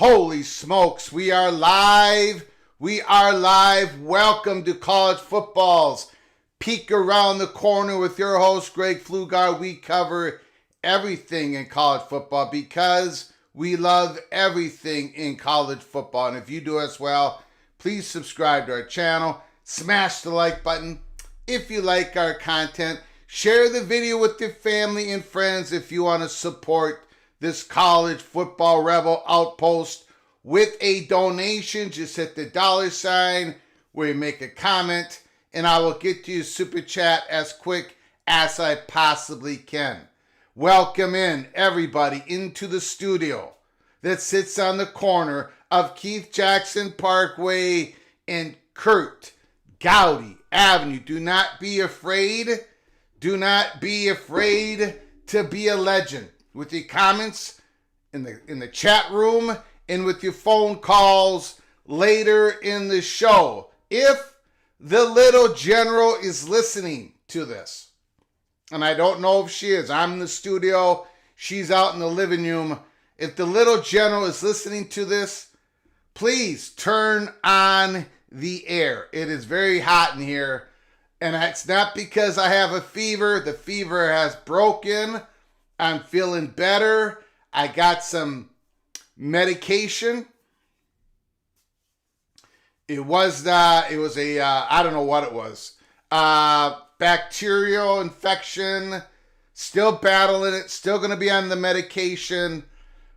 Holy smokes, we are live. We are live. Welcome to College Football's Peek Around the Corner with your host, Greg Pflugar. We cover everything in college football because we love everything in college football. And if you do as well, please subscribe to our channel. Smash the like button if you like our content. Share the video with your family and friends if you want to support this college football rebel outpost with a donation. Just hit the $ where you make a comment, and I will get to your super chat as quick as I possibly can. Welcome in everybody into the studio that sits on the corner of Keith Jackson Parkway and Kurt Gowdy Avenue. Do not be afraid. Do not be afraid to be a legend. With your comments in the chat room and with your phone calls later in the show. If the little general is listening to this, and I don't know if she is. I'm in the studio. She's out in the living room. If the little general is listening to this, please turn on the air. It is very hot in here, and it's not because I have a fever. The fever has broken. I'm feeling better. I got some medication. It was a I don't know what it was. Bacterial infection. Still battling it. Still going to be on the medication.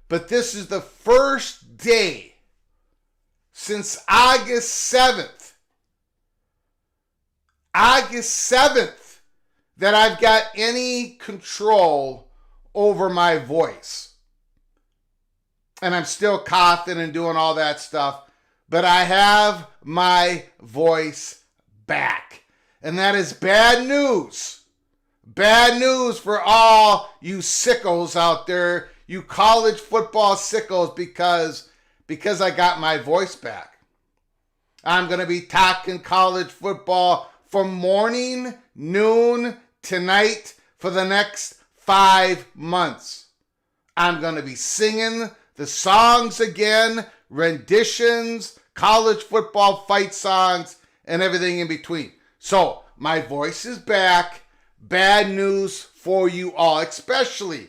But this is the first day since August 7th. August 7th that I've got any control over my voice. And I'm still coughing and doing all that stuff, but I have my voice back. And that is bad news. Bad news for all you sickos out there, you college football sickos, because I got my voice back. I'm going to be talking college football from morning, noon to night for the next 5 months. I'm going to be singing the songs again, renditions, college football fight songs, and everything in between. So, my voice is back. Bad news for you all, especially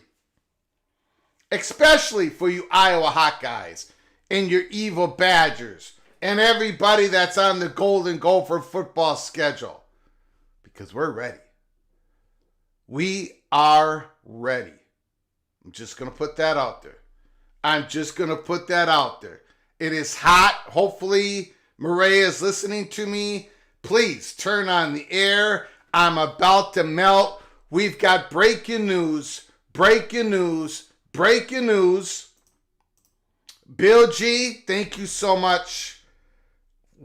for you Iowa Hawkeyes and your evil Badgers and everybody that's on the Golden Gopher football schedule. Because we're ready. We are ready. I'm just going to put that out there. It is hot. Hopefully, Maria is listening to me. Please turn on the air. I'm about to melt. We've got breaking news. Bill G, thank you so much.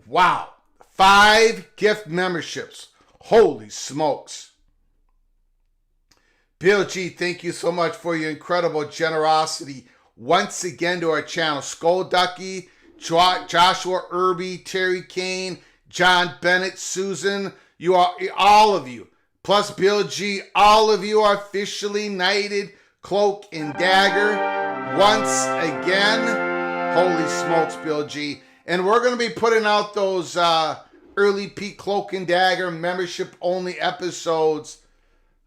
Wow. 5 gift memberships. Holy smokes. Bill G, thank you so much for your incredible generosity once again to our channel. Skull Ducky, Joshua Irby, Terry Kane, John Bennett, Susan, you are all of you, plus Bill G, all of you are officially knighted Cloak and Dagger once again. Holy smokes, Bill G. And we're going to be putting out those early peak Cloak and Dagger membership only episodes.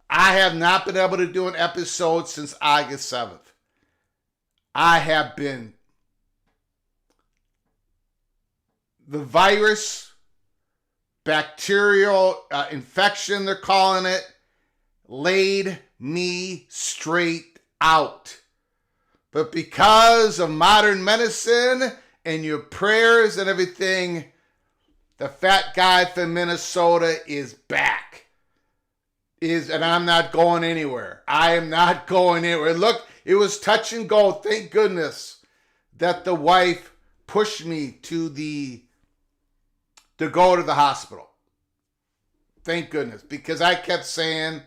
I have not been able to do an episode since August 7th. I have been, the virus, bacterial infection, they're calling it, laid me straight out. But because of modern medicine and your prayers and everything, the fat guy from Minnesota is back. And I'm not going anywhere. I am not going anywhere. Look, it was touch and go. Thank goodness that the wife pushed me to go to the hospital. Thank goodness. Because I kept saying,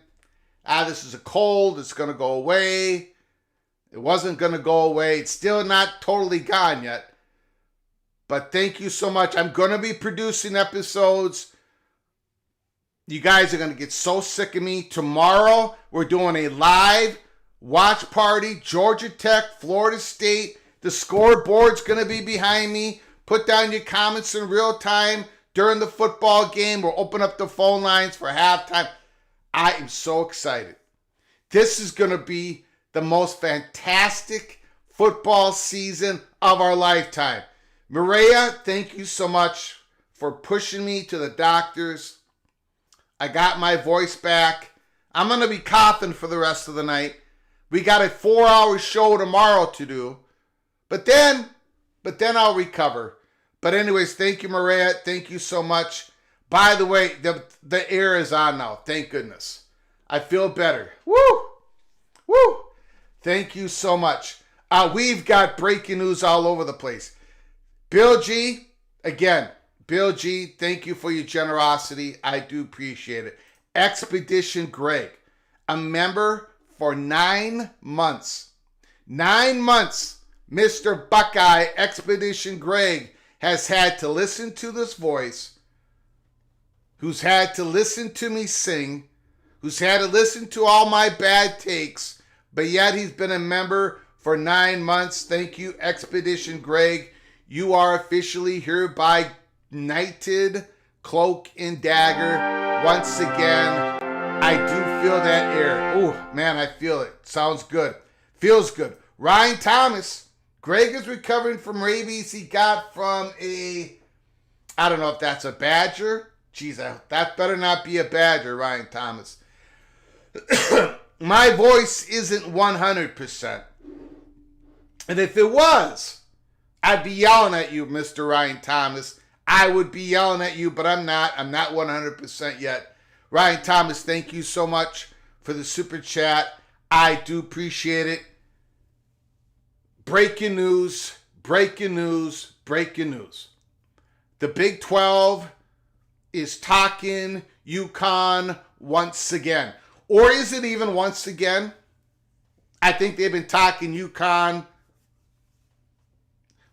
this is a cold. It's going to go away. It wasn't going to go away. It's still not totally gone yet. But thank you so much. I'm going to be producing episodes. You guys are going to get so sick of me. Tomorrow, we're doing a live watch party. Georgia Tech, Florida State. The scoreboard's going to be behind me. Put down your comments in real time during the football game. We'll open up the phone lines for halftime. I am so excited. This is going to be the most fantastic football season of our lifetime. Maria, thank you so much for pushing me to the doctors. I got my voice back. I'm going to be coughing for the rest of the night. We got a 4-hour show tomorrow to do. But then I'll recover. But anyways, thank you, Maria. Thank you so much. By the way, the air is on now. Thank goodness. I feel better. Woo! Woo! Thank you so much. We've got breaking news all over the place. Bill G, again, thank you for your generosity. I do appreciate it. Expedition Greg, a member for 9 months. 9 months, Mr. Buckeye Expedition Greg has had to listen to this voice, who's had to listen to me sing, who's had to listen to all my bad takes, but yet he's been a member for 9 months. Thank you, Expedition Greg. You are officially hereby knighted Cloak and Dagger once again. I do feel that air. Oh, man, I feel it. Sounds good. Feels good. Ryan Thomas. Greg is recovering from rabies he got from I don't know if that's a badger. Jeez, that better not be a badger, Ryan Thomas. My voice isn't 100%. And if it was, I'd be yelling at you, Mr. Ryan Thomas. I would be yelling at you, but I'm not. I'm not 100% yet. Ryan Thomas, thank you so much for the super chat. I do appreciate it. Breaking news. The Big 12 is talking UConn once again. Or is it even once again? I think they've been talking UConn.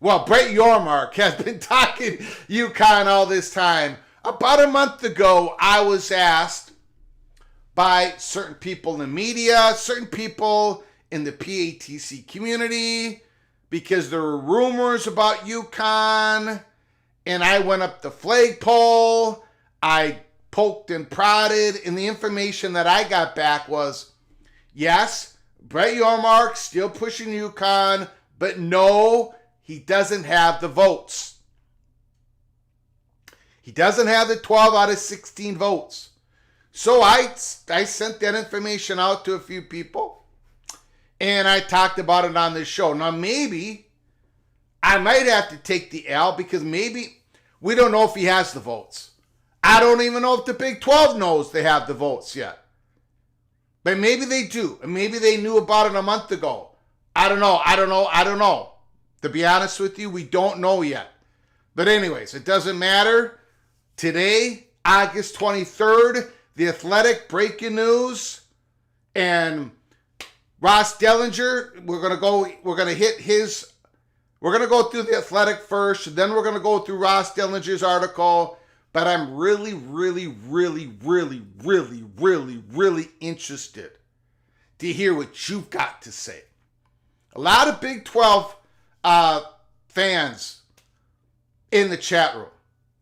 Well, Brett Yormark has been talking UConn all this time. About a month ago, I was asked by certain people in the media, certain people in the PATC community, because there were rumors about UConn, and I went up the flagpole. I poked and prodded, and the information that I got back was, yes, Brett Yormark still pushing UConn, but no, he doesn't have the votes. He doesn't have the 12 out of 16 votes. So I sent that information out to a few people, and I talked about it on this show. Now, maybe I might have to take the L, because maybe we don't know if he has the votes. I don't even know if the Big 12 knows they have the votes yet. But maybe they do, and maybe they knew about it a month ago. I don't know. To be honest with you, we don't know yet. But anyways, it doesn't matter. Today, August 23rd, The Athletic breaking news, and Ross Dellinger, we're going to go through The Athletic first, and then we're going to go through Ross Dellinger's article, but I'm really interested to hear what you've got to say. A lot of Big 12 fans in the chat room,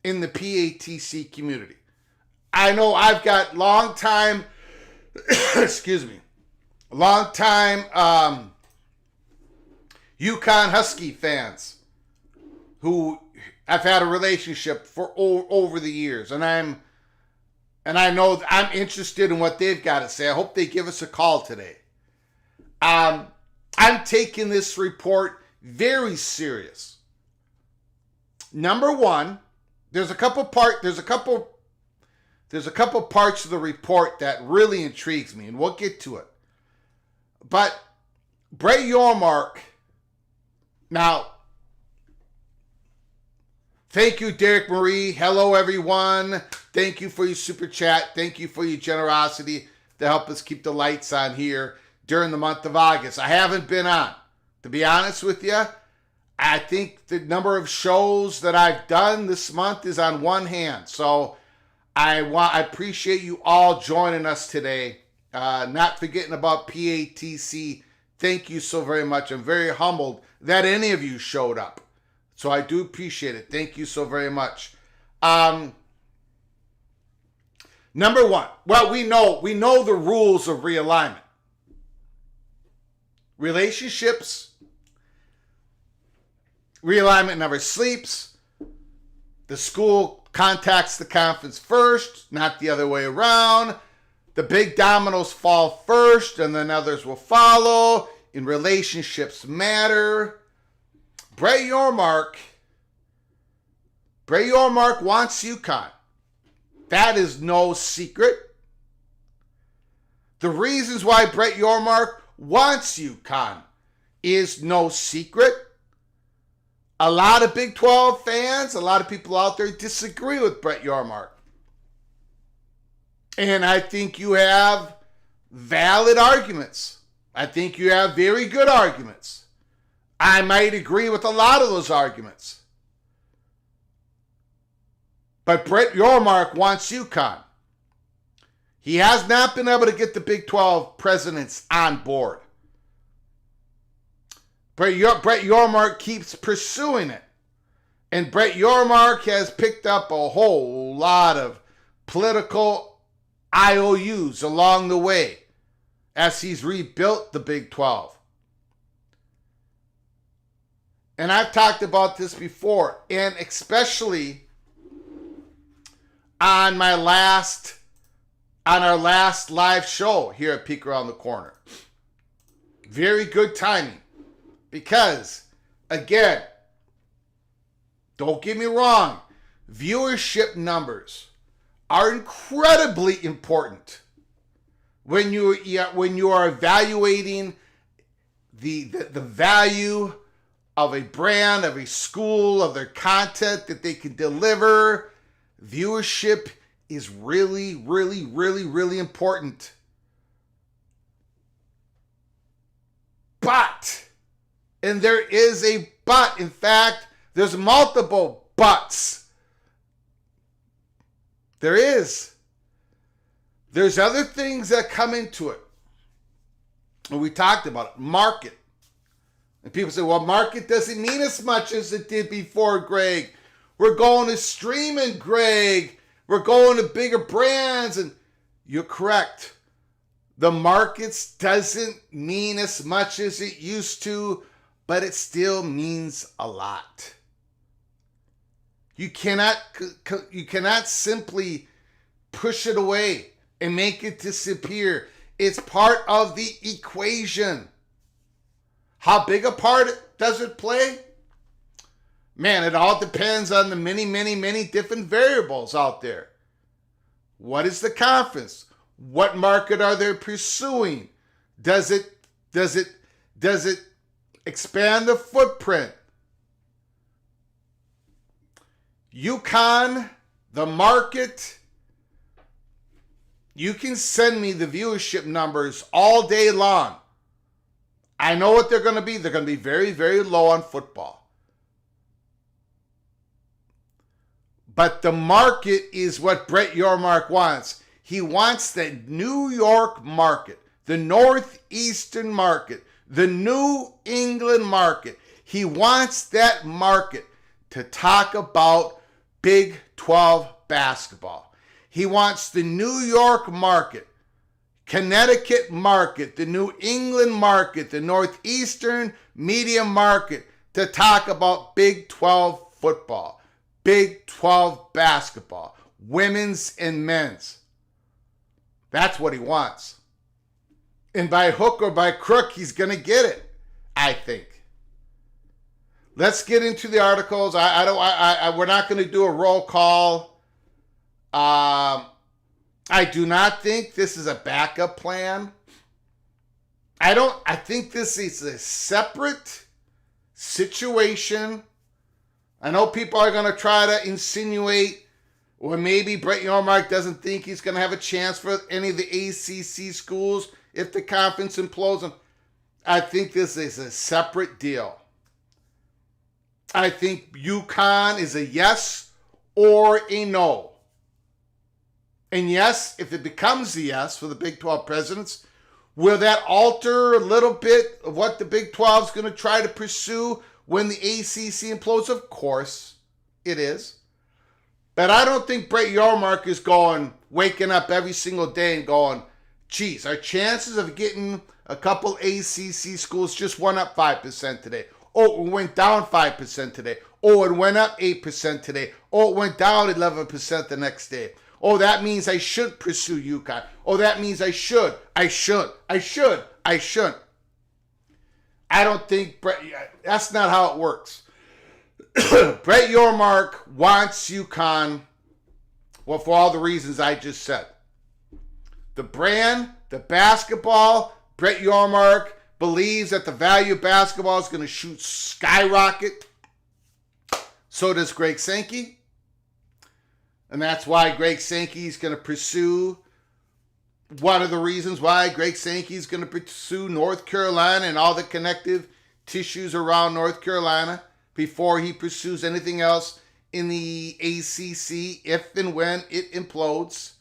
in the PATC community. I know I've got long-time UConn Husky fans who I've had a relationship for over the years, and I know I'm interested in what they've got to say. I hope they give us a call today. I'm taking this report very serious. Number one, there's a couple parts of the report that really intrigues me, and we'll get to it. But Brett Yormark, now, thank you, Derek Marie. Hello, everyone. Thank you for your super chat. Thank you for your generosity to help us keep the lights on here during the month of August. I haven't been on. To be honest with you, I think the number of shows that I've done this month is on one hand. So I appreciate you all joining us today. Not forgetting about PATC. Thank you so very much. I'm very humbled that any of you showed up. So I do appreciate it. Thank you so very much. Number one, well, we know the rules of realignment. Relationships, realignment never sleeps. The school contacts the conference first, not the other way around. The big dominoes fall first, and then others will follow. And relationships matter. Brett Yormark wants UConn. That is no secret. The reasons why Brett Yormark wants UConn is no secret. A lot of Big 12 fans, a lot of people out there disagree with Brett Yormark. And I think you have valid arguments. I think you have very good arguments. I might agree with a lot of those arguments. But Brett Yormark wants UConn. He has not been able to get the Big 12 presidents on board. Brett Yormark keeps pursuing it. And Brett Yormark has picked up a whole lot of political IOUs along the way as he's rebuilt the Big 12. And I've talked about this before, and especially on our last live show here at Peek Around the Corner. Very good timing. Because, again, don't get me wrong, viewership numbers are incredibly important when you are evaluating the value of a brand, of a school, of their content that they can deliver. Viewership is really, really, really, really important. but, and there is a but. In fact, there's multiple buts. There is. There's other things that come into it. And we talked about it. Market. And people say, well, market doesn't mean as much as it did before, Greg. We're going to streaming, Greg. We're going to bigger brands. And you're correct. The markets doesn't mean as much as it used to, but it still means a lot. You cannot simply push it away and make it disappear. It's part of the equation. How big a part does it play? Man, it all depends on the many different variables out there. What is the conference? What market are they pursuing? Does it expand the footprint? UConn, the market. You can send me the viewership numbers all day long. I know what they're going to be. They're going to be very, very low on football. But the market is what Brett Yormark wants. He wants the New York market, the Northeastern market, the New England market. He wants that market to talk about Big 12 basketball. He wants the New York market, Connecticut market, the New England market, the Northeastern media market to talk about Big 12 football, Big 12 basketball, women's and men's. That's what he wants. And by hook or by crook, he's going to get it, I think. Let's get into the articles. We're not going to do a roll call. I do not think this is a backup plan. I think this is a separate situation. I know people are going to try to insinuate, or maybe Brett Yormark doesn't think he's going to have a chance for any of the ACC schools if the conference implodes. I think this is a separate deal. I think UConn is a yes or a no. And yes, if it becomes a yes for the Big 12 presidents, will that alter a little bit of what the Big 12 is going to try to pursue when the ACC implodes? Of course it is. But I don't think Brett Yormark is waking up every single day and going, geez, our chances of getting a couple ACC schools just went up 5% today. Oh, it went down 5% today. Oh, it went up 8% today. Oh, it went down 11% the next day. Oh, that means I should pursue UConn. Oh, that means I should. I shouldn't. I don't think that's not how it works. Brett Yormark wants UConn, well, for all the reasons I just said. The brand, the basketball, Brett Yormark believes that the value of basketball is going to skyrocket. So does Greg Sankey. And that's why Greg Sankey is going to pursue, one of the reasons why Greg Sankey is going to pursue North Carolina and all the connective tissues around North Carolina before he pursues anything else in the ACC if and when it implodes.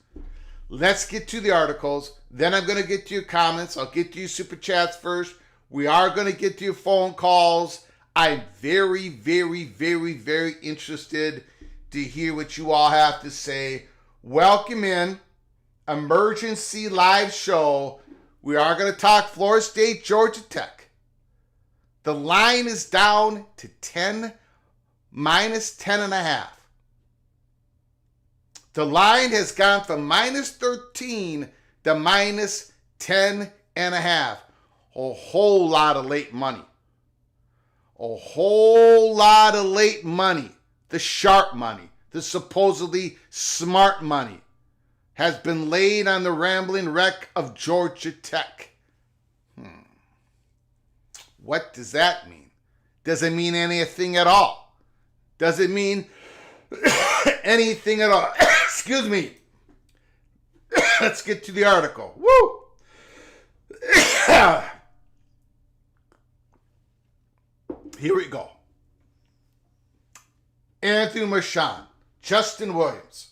Let's get to the articles. Then I'm going to get to your comments. I'll get to your super chats first. We are going to get to your phone calls. I'm very, very, very, very interested to hear what you all have to say. Welcome in. Emergency live show. We are going to talk Florida State, Georgia Tech. The line is down to minus 10.5. The line has gone from minus 13 to minus 10.5. A whole lot of late money. A whole lot of late money. The sharp money, the supposedly smart money, has been laid on the rambling wreck of Georgia Tech. What does that mean? Does it mean anything at all? Does it mean anything at all? Excuse me. Let's get to the article. Woo! Here we go. Anthony Marchand, Justin Williams.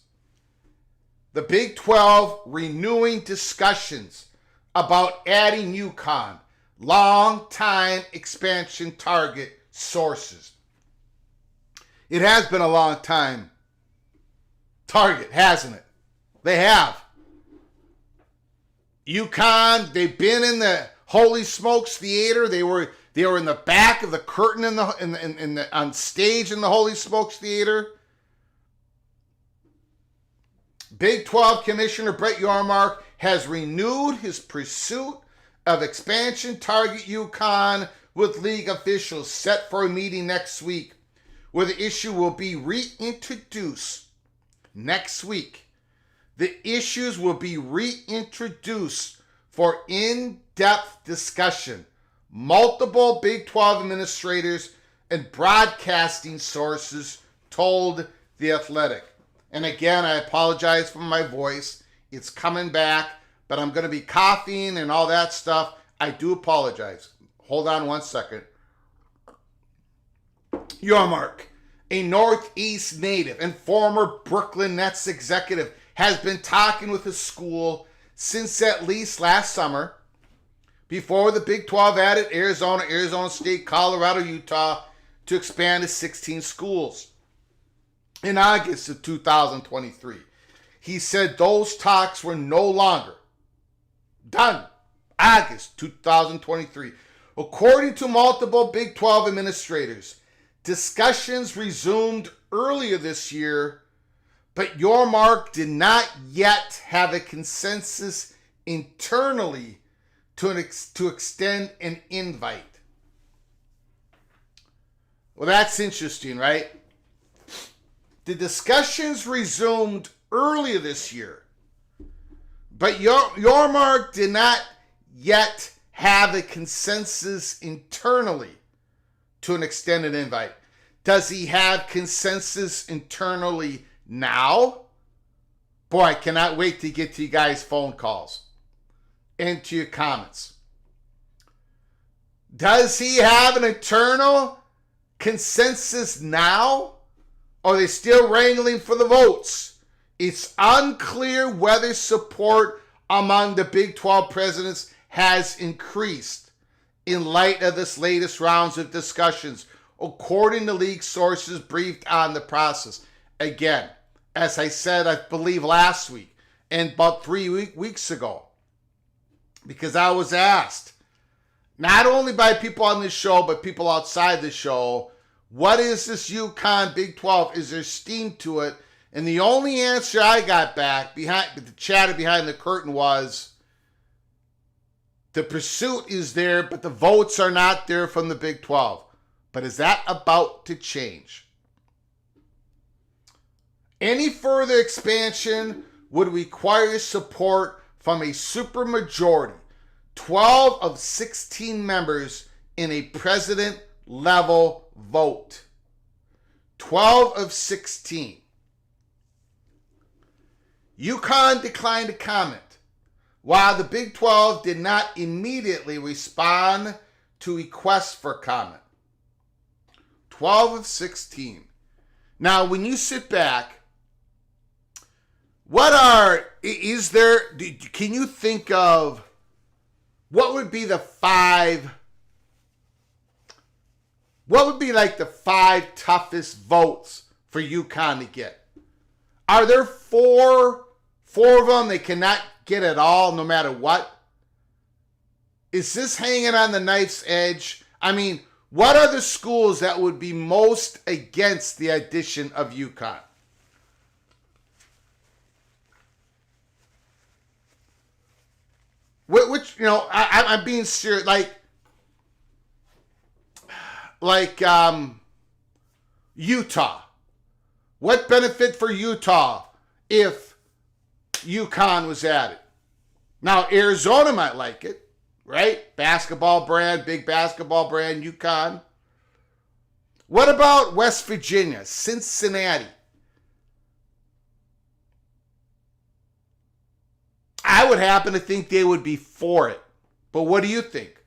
The Big 12 renewing discussions about adding UConn. Long-time expansion target sources. It has been a long time target, hasn't it? They have. UConn, they've been in the Holy Smokes Theater. They were in the back of the curtain on stage in the Holy Smokes Theater. Big 12 Commissioner Brett Yormark has renewed his pursuit of expansion target UConn with league officials set for a meeting next week, where the issue will be reintroduced next week. The issues will be reintroduced for in-depth discussion. Multiple Big 12 administrators and broadcasting sources told The Athletic. And again, I apologize for my voice. It's coming back, but I'm going to be coughing and all that stuff. I do apologize. Hold on one second. Yormark, a Northeast native and former Brooklyn Nets executive, has been talking with his school since at least last summer, before the Big 12 added Arizona, Arizona State, Colorado, Utah to expand to 16 schools in August of 2023. He said those talks were no longer done. August 2023. According to multiple Big 12 administrators, discussions resumed earlier this year, but Yormark did not yet have a consensus internally to extend an invite. Well, that's interesting, right? The discussions resumed earlier this year, but Yormark did not yet have a consensus internally to an extended invite. Does he have consensus internally now? Boy, I cannot wait to get to you guys' phone calls and to your comments. Does he have an internal consensus now? Or are they still wrangling for the votes? It's unclear whether support among the Big 12 presidents has increased in light of this latest rounds of discussions, according to league sources briefed on the process. Again, as I said, I believe last week and about 3 weeks ago, because I was asked, not only by people on this show, but people outside the show, what is this UConn Big 12? Is there steam to it? And the only answer I got back, the chatter behind the curtain, was the pursuit is there, but the votes are not there from the Big 12. But is that about to change? Any further expansion would require support from a supermajority, 12 of 16 members in a president-level vote. 12 of 16. UConn declined to comment, while the Big 12 did not immediately respond to requests for comment. 12 of 16. Now, when you sit back, can you think of what would be the five toughest votes for UConn to get? Are there four of them they cannot get at all, no matter what? Is this hanging on the knife's edge? I mean, what are the schools that would be most against the addition of UConn? Which, I'm being serious. Like Utah. What benefit for Utah if UConn was added? Now, Arizona might like it, right? Basketball brand, big basketball brand, UConn. What about West Virginia, Cincinnati? I would happen to think they would be for it. But what do you think?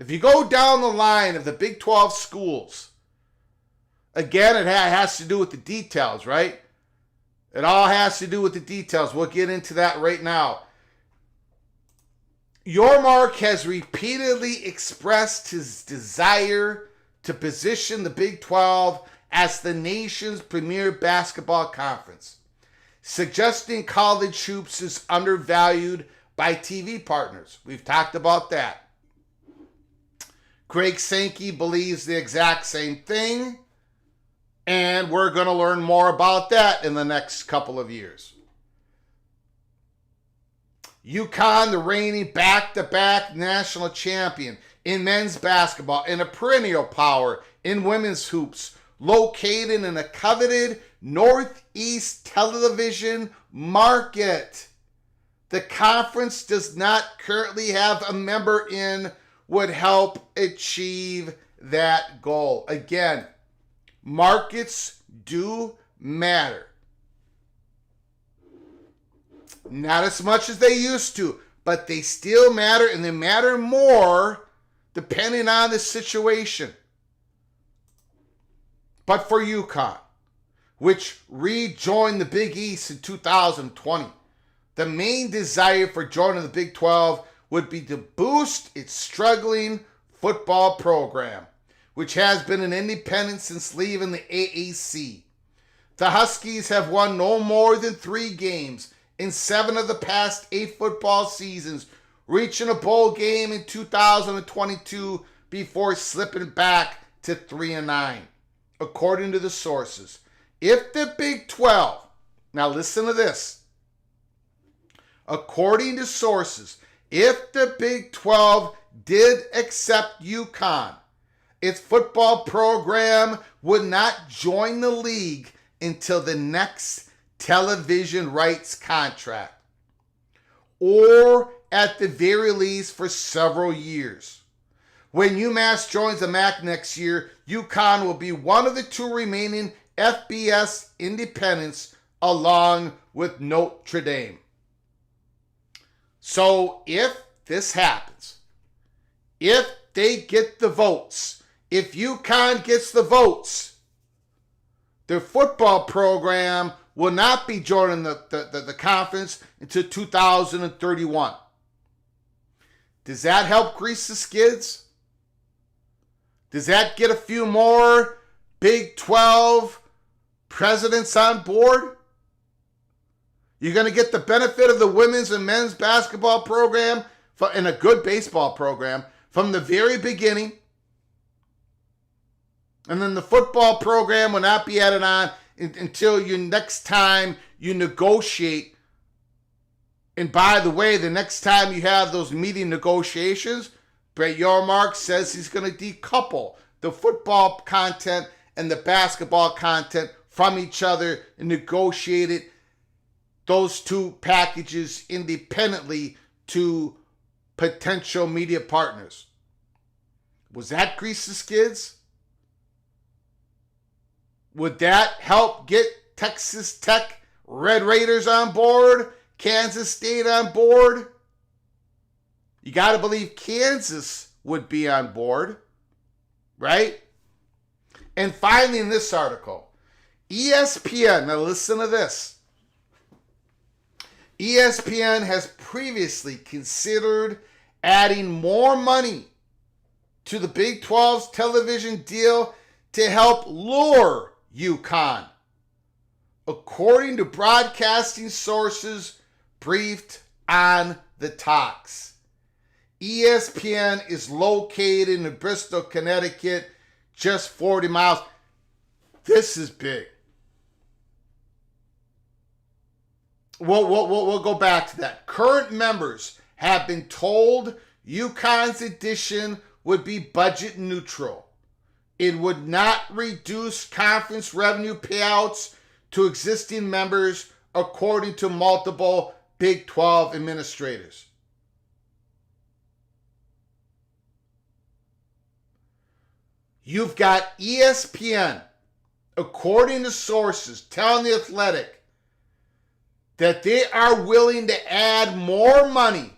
If you go down the line of the Big 12 schools, again, it has to do with the details, right? It all has to do with the details. We'll get into that right now. Yormark has repeatedly expressed his desire to position the Big 12 as the nation's premier basketball conference, suggesting college hoops is undervalued by TV partners. We've talked about that. Greg Sankey believes the exact same thing, and we're going to learn more about that in the next couple of years. UConn, the reigning back-to-back national champion in men's basketball and a perennial power in women's hoops, located in a coveted Northeast television market. The conference does not currently have a member in, would help achieve that goal. Again, markets do matter. Not as much as they used to, but they still matter, and they matter more depending on the situation. But for UConn, which rejoined the Big East in 2020, the main desire for joining the Big 12 would be to boost its struggling football program, which has been an independent since leaving the AAC. The Huskies have won no more than 3 games in 7 of the past 8 football seasons, reaching a bowl game in 2022 before slipping back to 3-9. According to the sources, if the Big 12, now listen to this, according to sources, if the Big 12 did accept UConn, its football program would not join the league until the next television rights contract, or at the very least for several years. When UMass joins the MAC next year, UConn will be one of the 2 remaining FBS independents along with Notre Dame. So if this happens, if they get the votes, if UConn gets the votes, their football program will not be joining the conference until 2031. Does that help grease the skids? Does that get a few more Big 12 presidents on board? You're going to get the benefit of the women's and men's basketball program and a good baseball program from the very beginning. And then the football program will not be added on until you next time you negotiate. And by the way, the next time you have those meeting negotiations, Brett Yormark says he's going to decouple the football content and the basketball content from each other and negotiate it, those 2 packages independently to potential media partners. Was that grease the skids? Would that help get Texas Tech Red Raiders on board? Kansas State on board? You got to believe Kansas would be on board, right? And finally, in this article, ESPN, now listen to this. ESPN has previously considered adding more money to the Big 12's television deal to help lure UConn, according to broadcasting sources briefed on the talks. ESPN is located in Bristol, Connecticut, just 40 miles. This is big. We'll go back to that. Current members have been told UConn's addition would be budget neutral. It would not reduce conference revenue payouts to existing members, according to multiple Big 12 administrators. You've got ESPN, according to sources, telling The Athletic that they are willing to add more money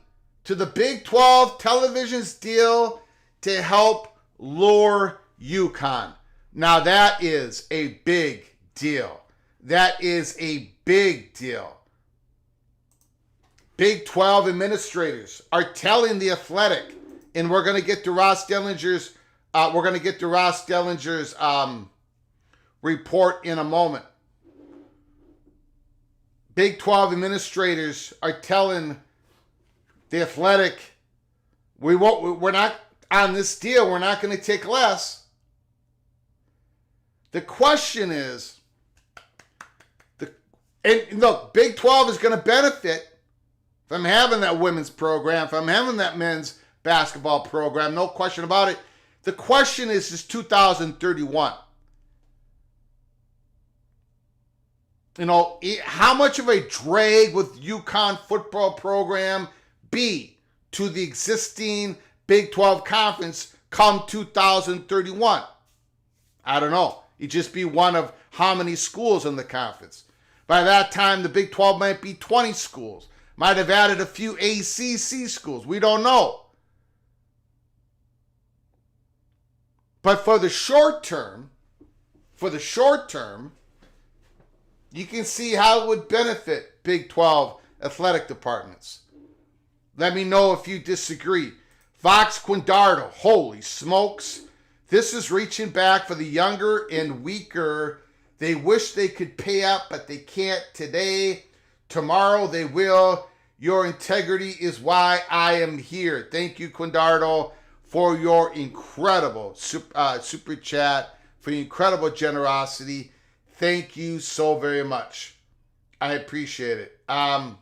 to the Big 12 television's deal to help lure UConn. Now that is a big deal. That is a big deal. Big 12 administrators are telling The Athletic, and we're going to get to Ross Dellinger's report in a moment. Big 12 administrators are telling The Athletic, we're not on this deal, we're not going to take less. The question is, and look, Big 12 is going to benefit from having that women's program, from having that men's basketball program, no question about it. The question is 2031. You know, how much of a drag would UConn football program be to the existing Big 12 conference come 2031? I don't know. It'd just be one of how many schools in the conference. By that time, the Big 12 might be 20 schools. Might have added a few ACC schools. We don't know. But for the short term, you can see how it would benefit Big 12 athletic departments. Let me know if you disagree. Fox Quindardo, holy smokes. This is reaching back for the younger and weaker. They wish they could pay up, but they can't today. Tomorrow they will. Your integrity is why I am here. Thank you, Quindardo, for your incredible super chat, for your incredible generosity. Thank you so very much. I appreciate it. I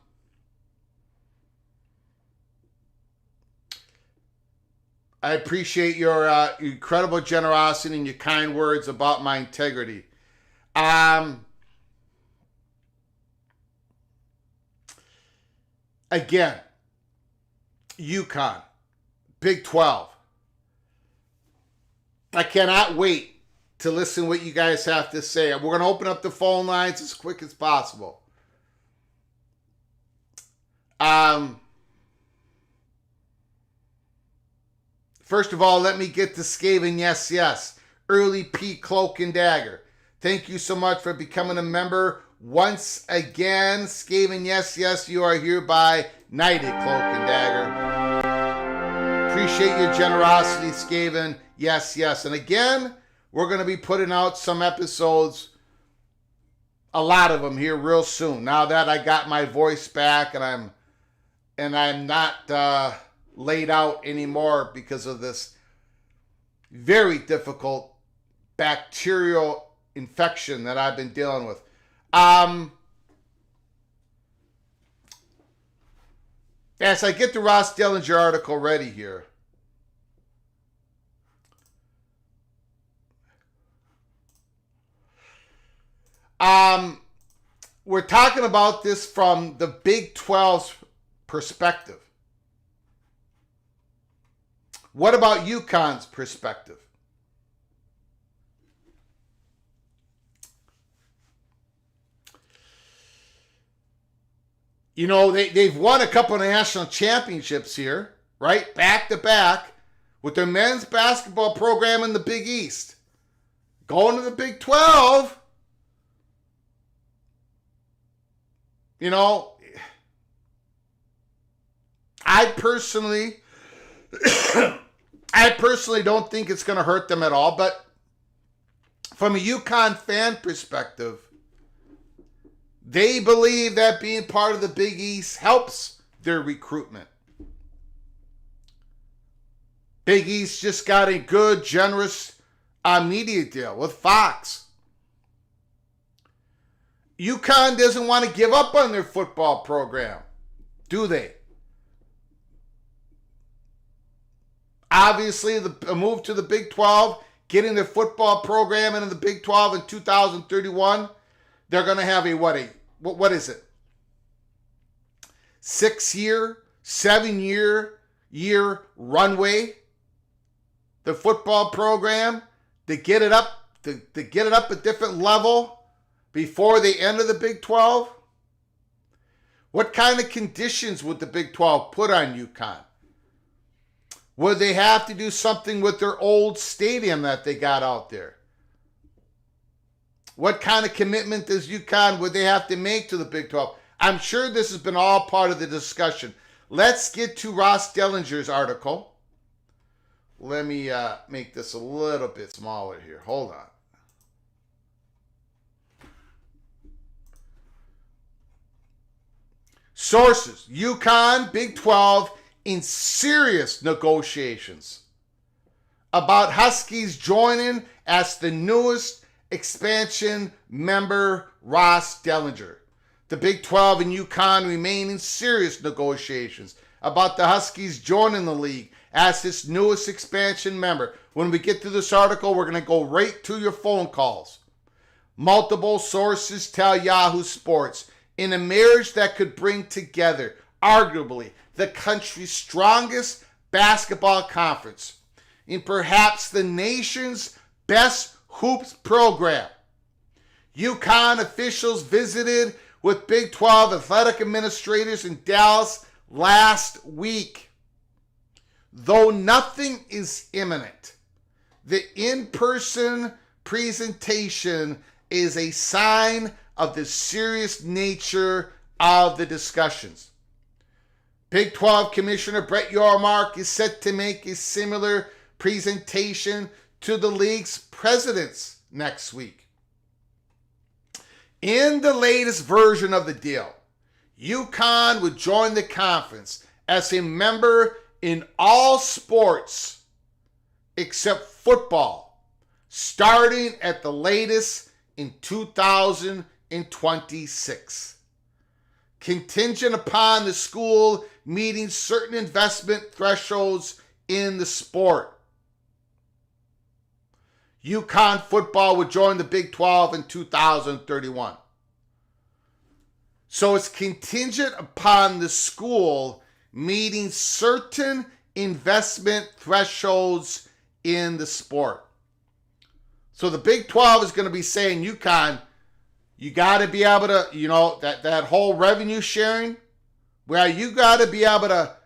appreciate your incredible generosity and your kind words about my integrity. Again, UConn, Big 12. I cannot wait to listen what you guys have to say. We're going to open up the phone lines as quick as possible. First of all, let me get to Skaven. Yes. Early P Cloak and Dagger. Thank you so much for becoming a member once again. Skaven, yes, you are hereby knighted, Cloak and Dagger. Appreciate your generosity, Skaven. Yes. And again, we're going to be putting out some episodes, a lot of them here real soon. Now that I got my voice back and I'm not laid out anymore because of this very difficult bacterial infection that I've been dealing with. As I get the Ross Dellinger article ready here, we're talking about this from the Big 12's perspective. What about UConn's perspective? You know, they've won a couple of national championships here, right? Back to back with their men's basketball program in the Big East. Going to the Big 12, you know, I personally don't think it's going to hurt them at all. But from a UConn fan perspective, they believe that being part of the Big East helps their recruitment. Big East just got a good, generous media deal with Fox. UConn doesn't want to give up on their football program, do they? Obviously, a move to the Big 12, getting their football program into the Big 12 in 2031, they're going to have what is it? 7-year runway. The football program to get it up a different level before they enter the Big 12. What kind of conditions would the Big 12 put on UConn? Would they have to do something with their old stadium that they got out there? What kind of commitment does UConn would they have to make to the Big 12? I'm sure this has been all part of the discussion. Let's get to Ross Dellinger's article. Let me make this a little bit smaller here. Hold on. Sources: UConn, Big 12 in serious negotiations about Huskies joining as the newest expansion member. Ross Dellinger. The Big 12 and UConn remain in serious negotiations about the Huskies joining the league as its newest expansion member. When we get to this article, we're going to go right to your phone calls. Multiple sources tell Yahoo Sports, in a marriage that could bring together, arguably, the country's strongest basketball conference, in perhaps the nation's best hoops program. UConn officials visited with Big 12 athletic administrators in Dallas last week. Though nothing is imminent, the in-person presentation is a sign of the serious nature of the discussions. Big 12 Commissioner Brett Yormark is set to make a similar presentation to the league's presidents next week. In the latest version of the deal, UConn would join the conference as a member in all sports except football, starting at the latest in 2026. Contingent upon the school meeting certain investment thresholds in the sport. UConn football would join the Big 12 in 2031. So it's contingent upon the school meeting certain investment thresholds in the sport. So the Big 12 is going to be saying, UConn, you got to be able to, that whole revenue sharing, where you got to be able to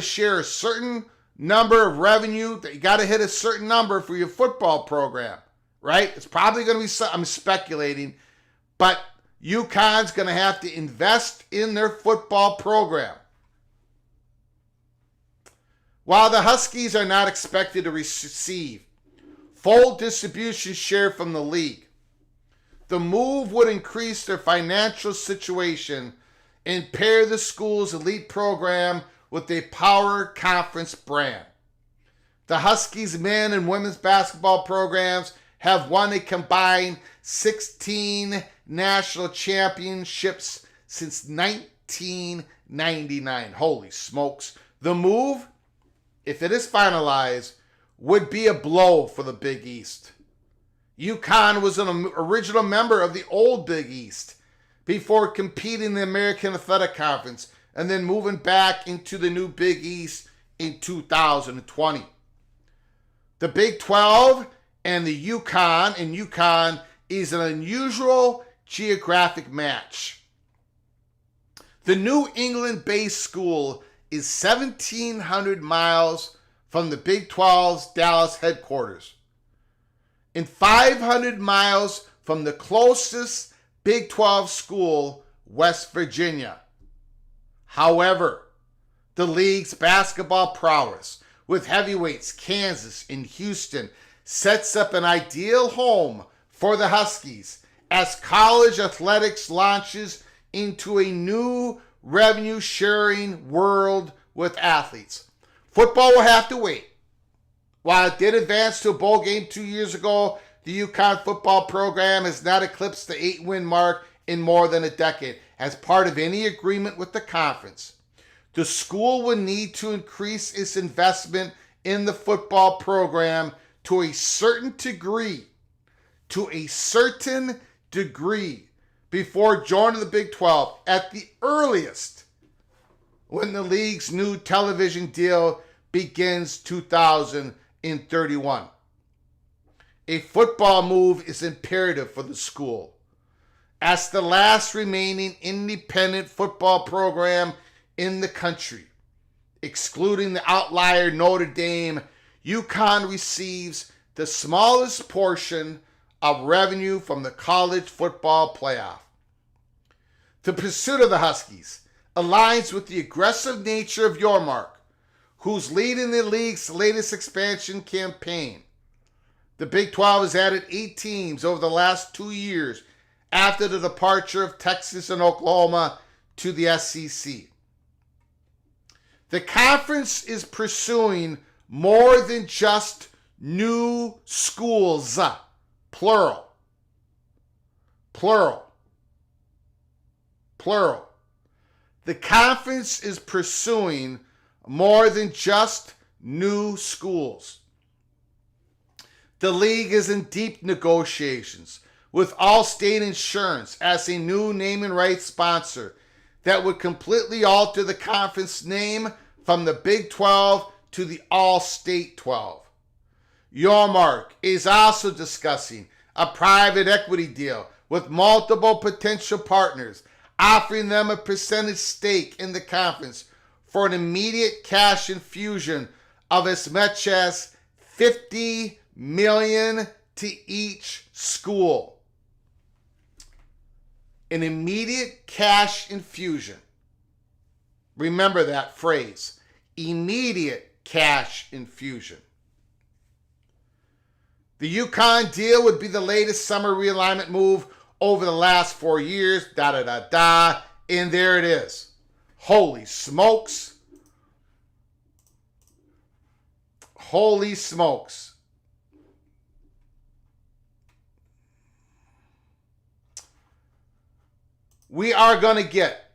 share a certain number of revenue, that you got to hit a certain number for your football program, right? It's probably going to be, I'm speculating, but UConn's going to have to invest in their football program. While the Huskies are not expected to receive full distribution share from the league, the move would increase their financial situation and pair the school's elite program with a power conference brand. The Huskies men and women's basketball programs have won a combined 16 national championships since 1999. Holy smokes. The move, if it is finalized, would be a blow for the Big East. UConn was an original member of the old Big East before competing in the American Athletic Conference and then moving back into the new Big East in 2020. The Big 12 and the UConn is an unusual geographic match. The New England-based school is 1,700 miles from the Big 12's Dallas headquarters and 500 miles from the closest Big 12 school, West Virginia. However, the league's basketball prowess with heavyweights Kansas and Houston sets up an ideal home for the Huskies as college athletics launches into a new revenue-sharing world with athletes. Football will have to wait. While it did advance to a bowl game 2 years ago, the UConn football program has not eclipsed the 8-win mark in more than a decade as part of any agreement with the conference. The school will need to increase its investment in the football program to a certain degree before joining the Big 12 at the earliest when the league's new television deal begins 2031. A football move is imperative for the school. As the last remaining independent football program in the country, Excluding the outlier Notre Dame, UConn receives the smallest portion of revenue from the college football playoff. The pursuit of the Huskies aligns with the aggressive nature of Yormark, who's leading the league's latest expansion campaign. The Big 12 has added 8 teams over the last 2 years after the departure of Texas and Oklahoma to the SEC. The conference is pursuing more than just new schools, plural. The conference is pursuing more than just new schools. The league is in deep negotiations with Allstate Insurance as a new naming rights sponsor that would completely alter the conference name from the Big 12 to the All-State 12. Yormark is also discussing a private equity deal with multiple potential partners, offering them a percentage stake in the conference for an immediate cash infusion of as much as $50 million to each school. An immediate cash infusion. Remember that phrase, immediate cash infusion. The UConn deal would be the latest summer realignment move over the last 4 years, and there it is. Holy smokes. Holy smokes. We are going to get,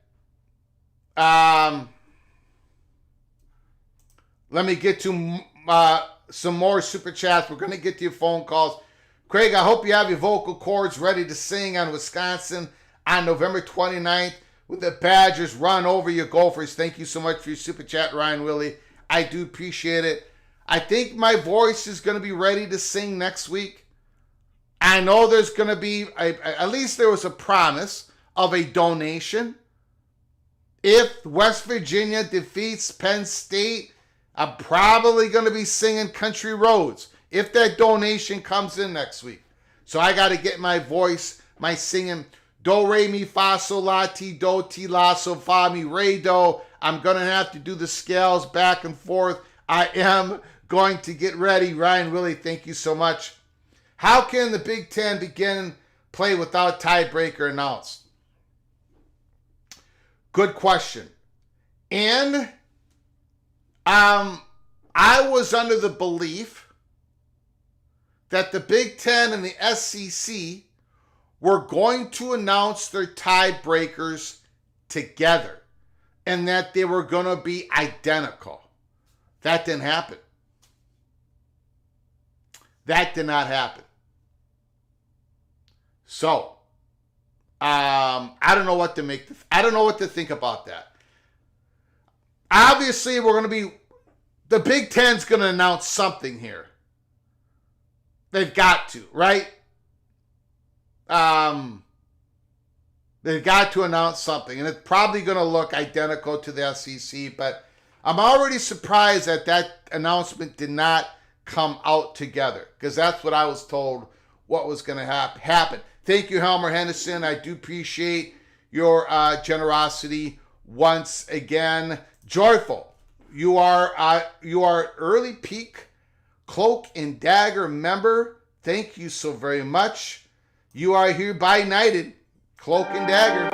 let me get to some more super chats. We're going to get to your phone calls. Craig, I hope you have your vocal cords ready to sing on Wisconsin on November 29th when the Badgers run over your Gophers. Thank you so much for your super chat, Ryan Willie. I do appreciate it. I think my voice is going to be ready to sing next week. I know there's going to be, at least there was a promise of a donation. If West Virginia defeats Penn State, I'm probably going to be singing Country Roads if that donation comes in next week. So I got to get my voice, my singing, do, re, mi, fa, sol, la, ti, do, ti, la, so, fa, mi, re, do. I'm going to have to do the scales back and forth. I am going to get ready. Ryan Willie, thank you so much. How can the Big Ten begin play without tiebreaker announced? Good question. And I was under the belief that the Big Ten and the SEC were going to announce their tiebreakers together and that they were going to be identical. That didn't happen. That did not happen. So, I don't know what to make. I don't know what to think about that. Obviously, the Big Ten's going to announce something here. They've got to, right? They've got to announce something, and it's probably going to look identical to the SEC, but I'm already surprised that that announcement did not come out together, because that's what I was told what was going to happen. Thank you, Helmer Henderson. I do appreciate your generosity once again. Joyful, you are early peak Cloak and Dagger member. Thank you so very much. You are hereby knighted, Cloak and Dagger.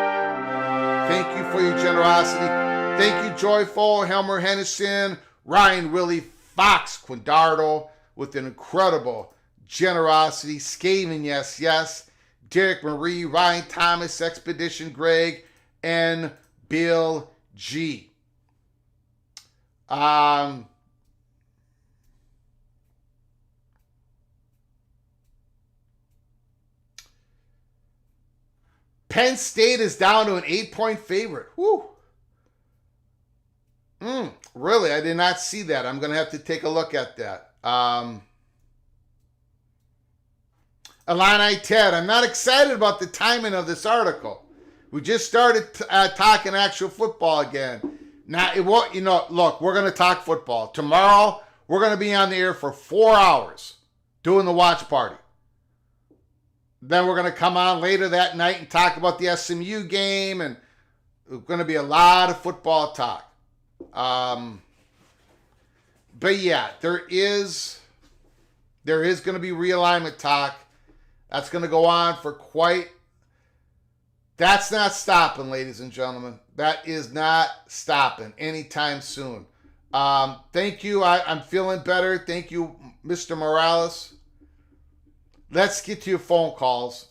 Thank you for your generosity. Thank you, Joyful, Helmer Henderson, Ryan Willie, Fox Quindardo, with an incredible generosity. Skaven, yes. Derek Marie, Ryan Thomas, Expedition Greg, and Bill G. Penn State is down to an 8-point favorite. Woo. Really? I did not see that. I'm going to have to take a look at that. Illini Ted, I'm not excited about the timing of this article. We just started talking actual football again. Now, it won't, look, we're going to talk football. Tomorrow, we're going to be on the air for 4 hours doing the watch party. Then we're going to come on later that night and talk about the SMU game, and there's going to be a lot of football talk. But yeah, there is going to be realignment talk. That's going to go on for That's not stopping, ladies and gentlemen. That is not stopping anytime soon. Thank you. I'm feeling better. Thank you, Mr. Morales. Let's get to your phone calls.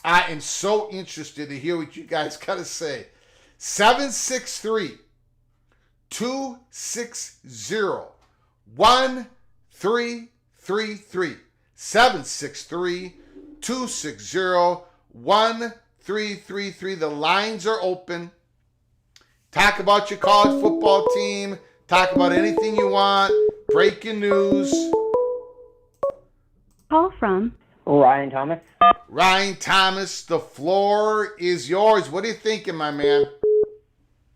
I am so interested to hear what you guys got to say. 763-260-1333. 763-260-1333. The lines are open. Talk about your college football team. Talk about anything you want. Breaking news. Call from Ryan Thomas. Ryan Thomas, the floor is yours. What are you thinking, my man?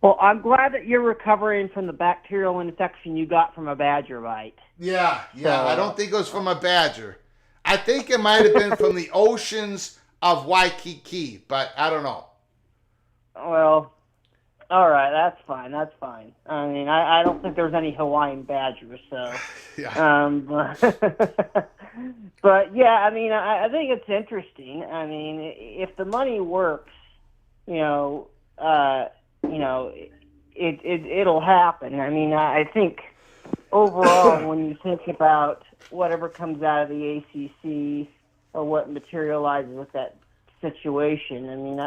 Well, I'm glad that you're recovering from the bacterial infection you got from a badger bite. Yeah. I don't think it was from a badger. I think it might have been from the oceans of Waikiki, but I don't know. Well, all right, that's fine. I mean, I don't think there's any Hawaiian badgers, so. Yeah. But yeah, I mean, I think it's interesting. I mean, if the money works, it'll happen. I mean, I think overall, when you think about whatever comes out of the ACC or what materializes with that situation, I mean,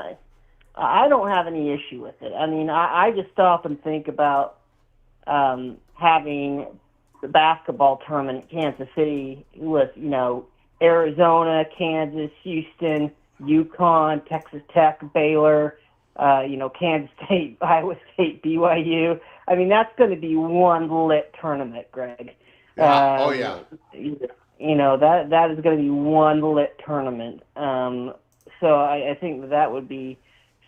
I don't have any issue with it. I mean, I just stop and think about having the basketball tournament in Kansas City with, Arizona, Kansas, Houston, UConn, Texas Tech, Baylor, Kansas State, Iowa State, BYU. I mean, that's going to be one lit tournament, Greg. Yeah. That is going to be one lit tournament. So I think that would be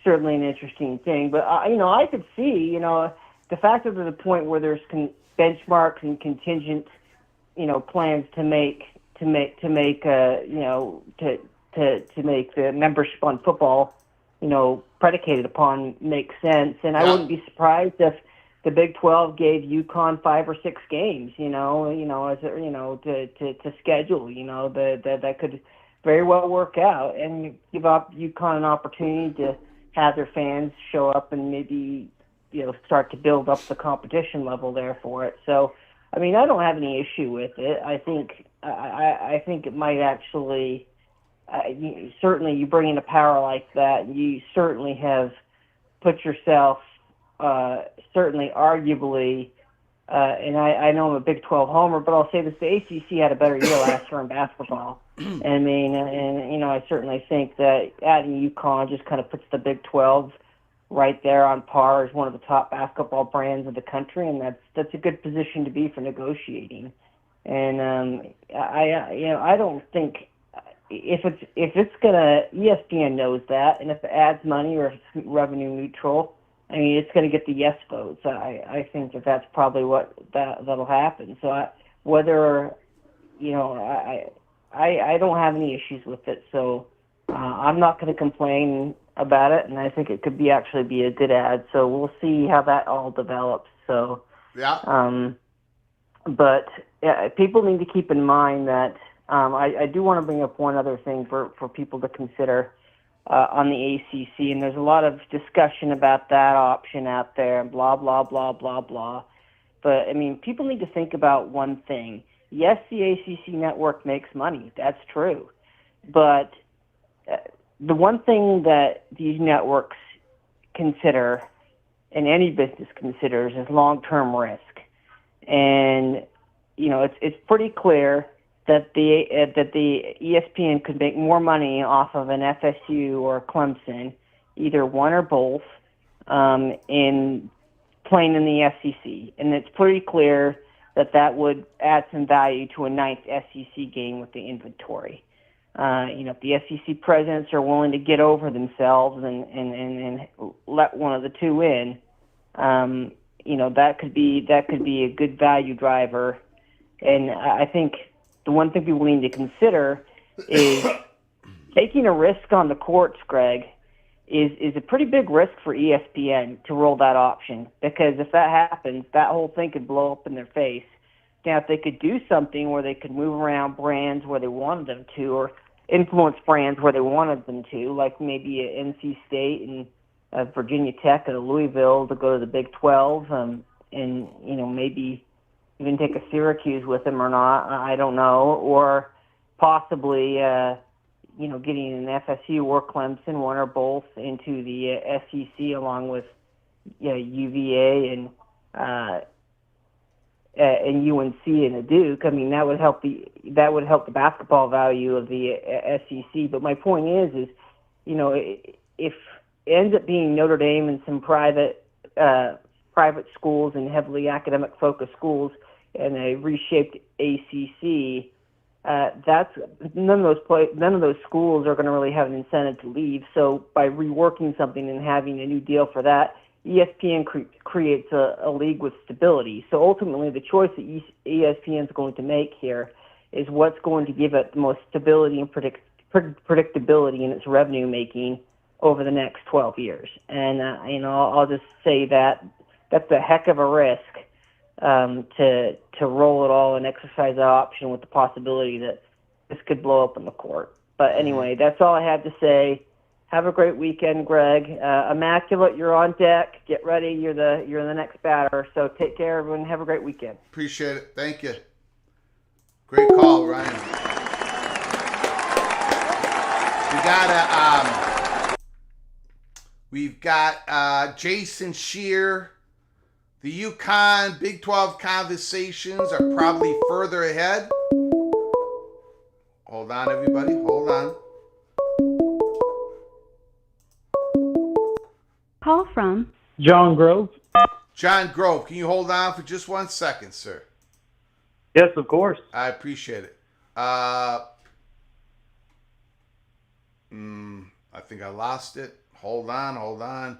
certainly an interesting thing. But, I could see, the fact that there's a point where there's benchmarks and contingent, plans to make the membership on football, predicated upon makes sense. And I wouldn't be surprised if the Big 12 gave UConn 5 or 6 games, to schedule, that could very well work out and give up UConn an opportunity to have their fans show up and maybe, start to build up the competition level there for it. So, I mean, I don't have any issue with it. I think it might actually, certainly you bring in a power like that, you certainly have put yourself, certainly arguably, and I know I'm a Big 12 homer, but I'll say this, the ACC had a better year last year in basketball. I mean, I certainly think that adding UConn just kind of puts the Big 12 right there on par as one of the top basketball brands of the country, and that's a good position to be for negotiating. And I don't think if it's gonna, ESPN knows that, and if it adds money or if it's revenue neutral, I mean, it's going to get the yes votes. I think that's probably what that'll happen. So I don't have any issues with it. So I'm not going to complain about it, and I think it could actually be a good ad. So we'll see how that all develops. So yeah. But people need to keep in mind that I do want to bring up one other thing for people to consider. On the ACC, and there's a lot of discussion about that option out there, and blah, blah, blah, blah, blah. But, I mean, people need to think about one thing. Yes, the ACC network makes money. That's true. But the one thing that these networks consider, and any business considers, is long-term risk. And, it's pretty clear that the ESPN could make more money off of an FSU or Clemson, either one or both, in playing in the SEC. And it's pretty clear that would add some value to a ninth SEC game with the inventory. If the SEC presidents are willing to get over themselves and let one of the two in, that could be a good value driver. And I think the one thing people need to consider is taking a risk on the courts, Greg, is a pretty big risk for ESPN to roll that option, because if that happens, that whole thing could blow up in their face. Now, if they could do something where they could move around brands where they wanted them to, or influence brands where they wanted them to, like maybe at NC State and Virginia Tech and Louisville to go to the Big 12, and maybe even take a Syracuse with them or not, I don't know, or possibly getting an FSU or Clemson, one or both, into the SEC along with UVA and UNC and a Duke. I mean, that would help the basketball value of the SEC. But my point is if it ends up being Notre Dame and some private schools and heavily academic focused schools and a reshaped ACC, that's none of those schools are going to really have an incentive to leave. So by reworking something and having a new deal for that, ESPN creates a league with stability. So ultimately, the choice that ESPN is going to make here is what's going to give it the most stability and predictability in its revenue making over the next 12 years. And I'll just say that that's a heck of a risk to roll it all and exercise that option with the possibility that this could blow up in the court. But anyway, that's all I have to say. Have a great weekend, Greg. Immaculate, you're on deck. Get ready. You're the next batter. So take care, everyone. Have a great weekend. Appreciate it. Thank you. Great call, Ryan. We've got Jason Shear. The UConn Big 12 conversations are probably further ahead. Hold on, everybody. Hold on. Call from John Grove. John Grove, can you hold on for just 1 second, sir? Yes, of course. I appreciate it. I think I lost it. Hold on.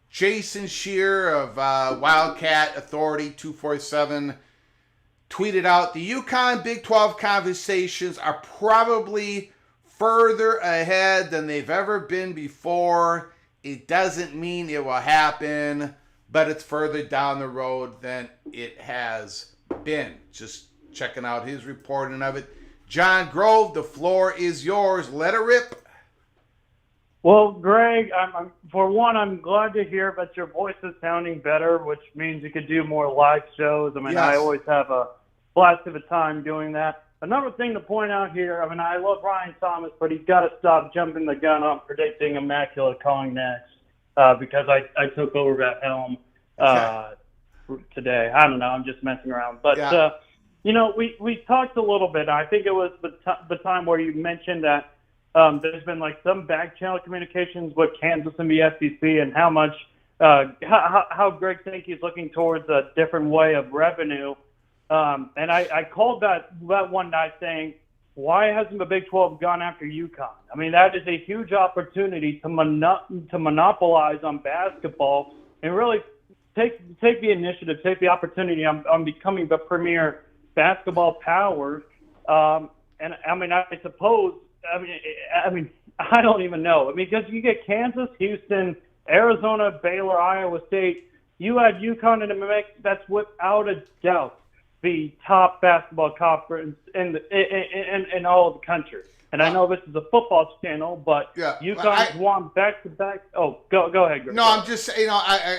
Jason Shear of Wildcat Authority 247 tweeted out, the UConn Big 12 conversations are probably further ahead than they've ever been before. It doesn't mean it will happen, but it's further down the road than it has been. Just checking out his reporting of it. John Grove, the floor is yours. Let it rip. Well, Greg, I'm glad to hear that your voice is sounding better, which means you could do more live shows. I mean, Yes. I always have a blast of a time doing that. Another thing to point out here, I mean, I love Ryan Thomas, but he's got to stop jumping the gun on predicting Immaculate calling next because I took over that helm today. I don't know. I'm just messing around. But, we talked a little bit. I think it was the time where you mentioned that there's been like some back channel communications with Kansas and the SEC and how much how Greg Sankey's looking towards a different way of revenue. And I called that one night saying, why hasn't the Big 12 gone after UConn? I mean, that is a huge opportunity to monopolize on basketball and really take the initiative, take the opportunity on becoming the premier basketball power. And I mean, I suppose, I mean, I don't even know. I mean, because you get Kansas, Houston, Arizona, Baylor, Iowa State. You add UConn in the mix, that's without a doubt the top basketball conference in all of the country. And I know this is a football channel, but UConn's won back-to-back. Oh, go ahead, Greg. No, I'm just saying,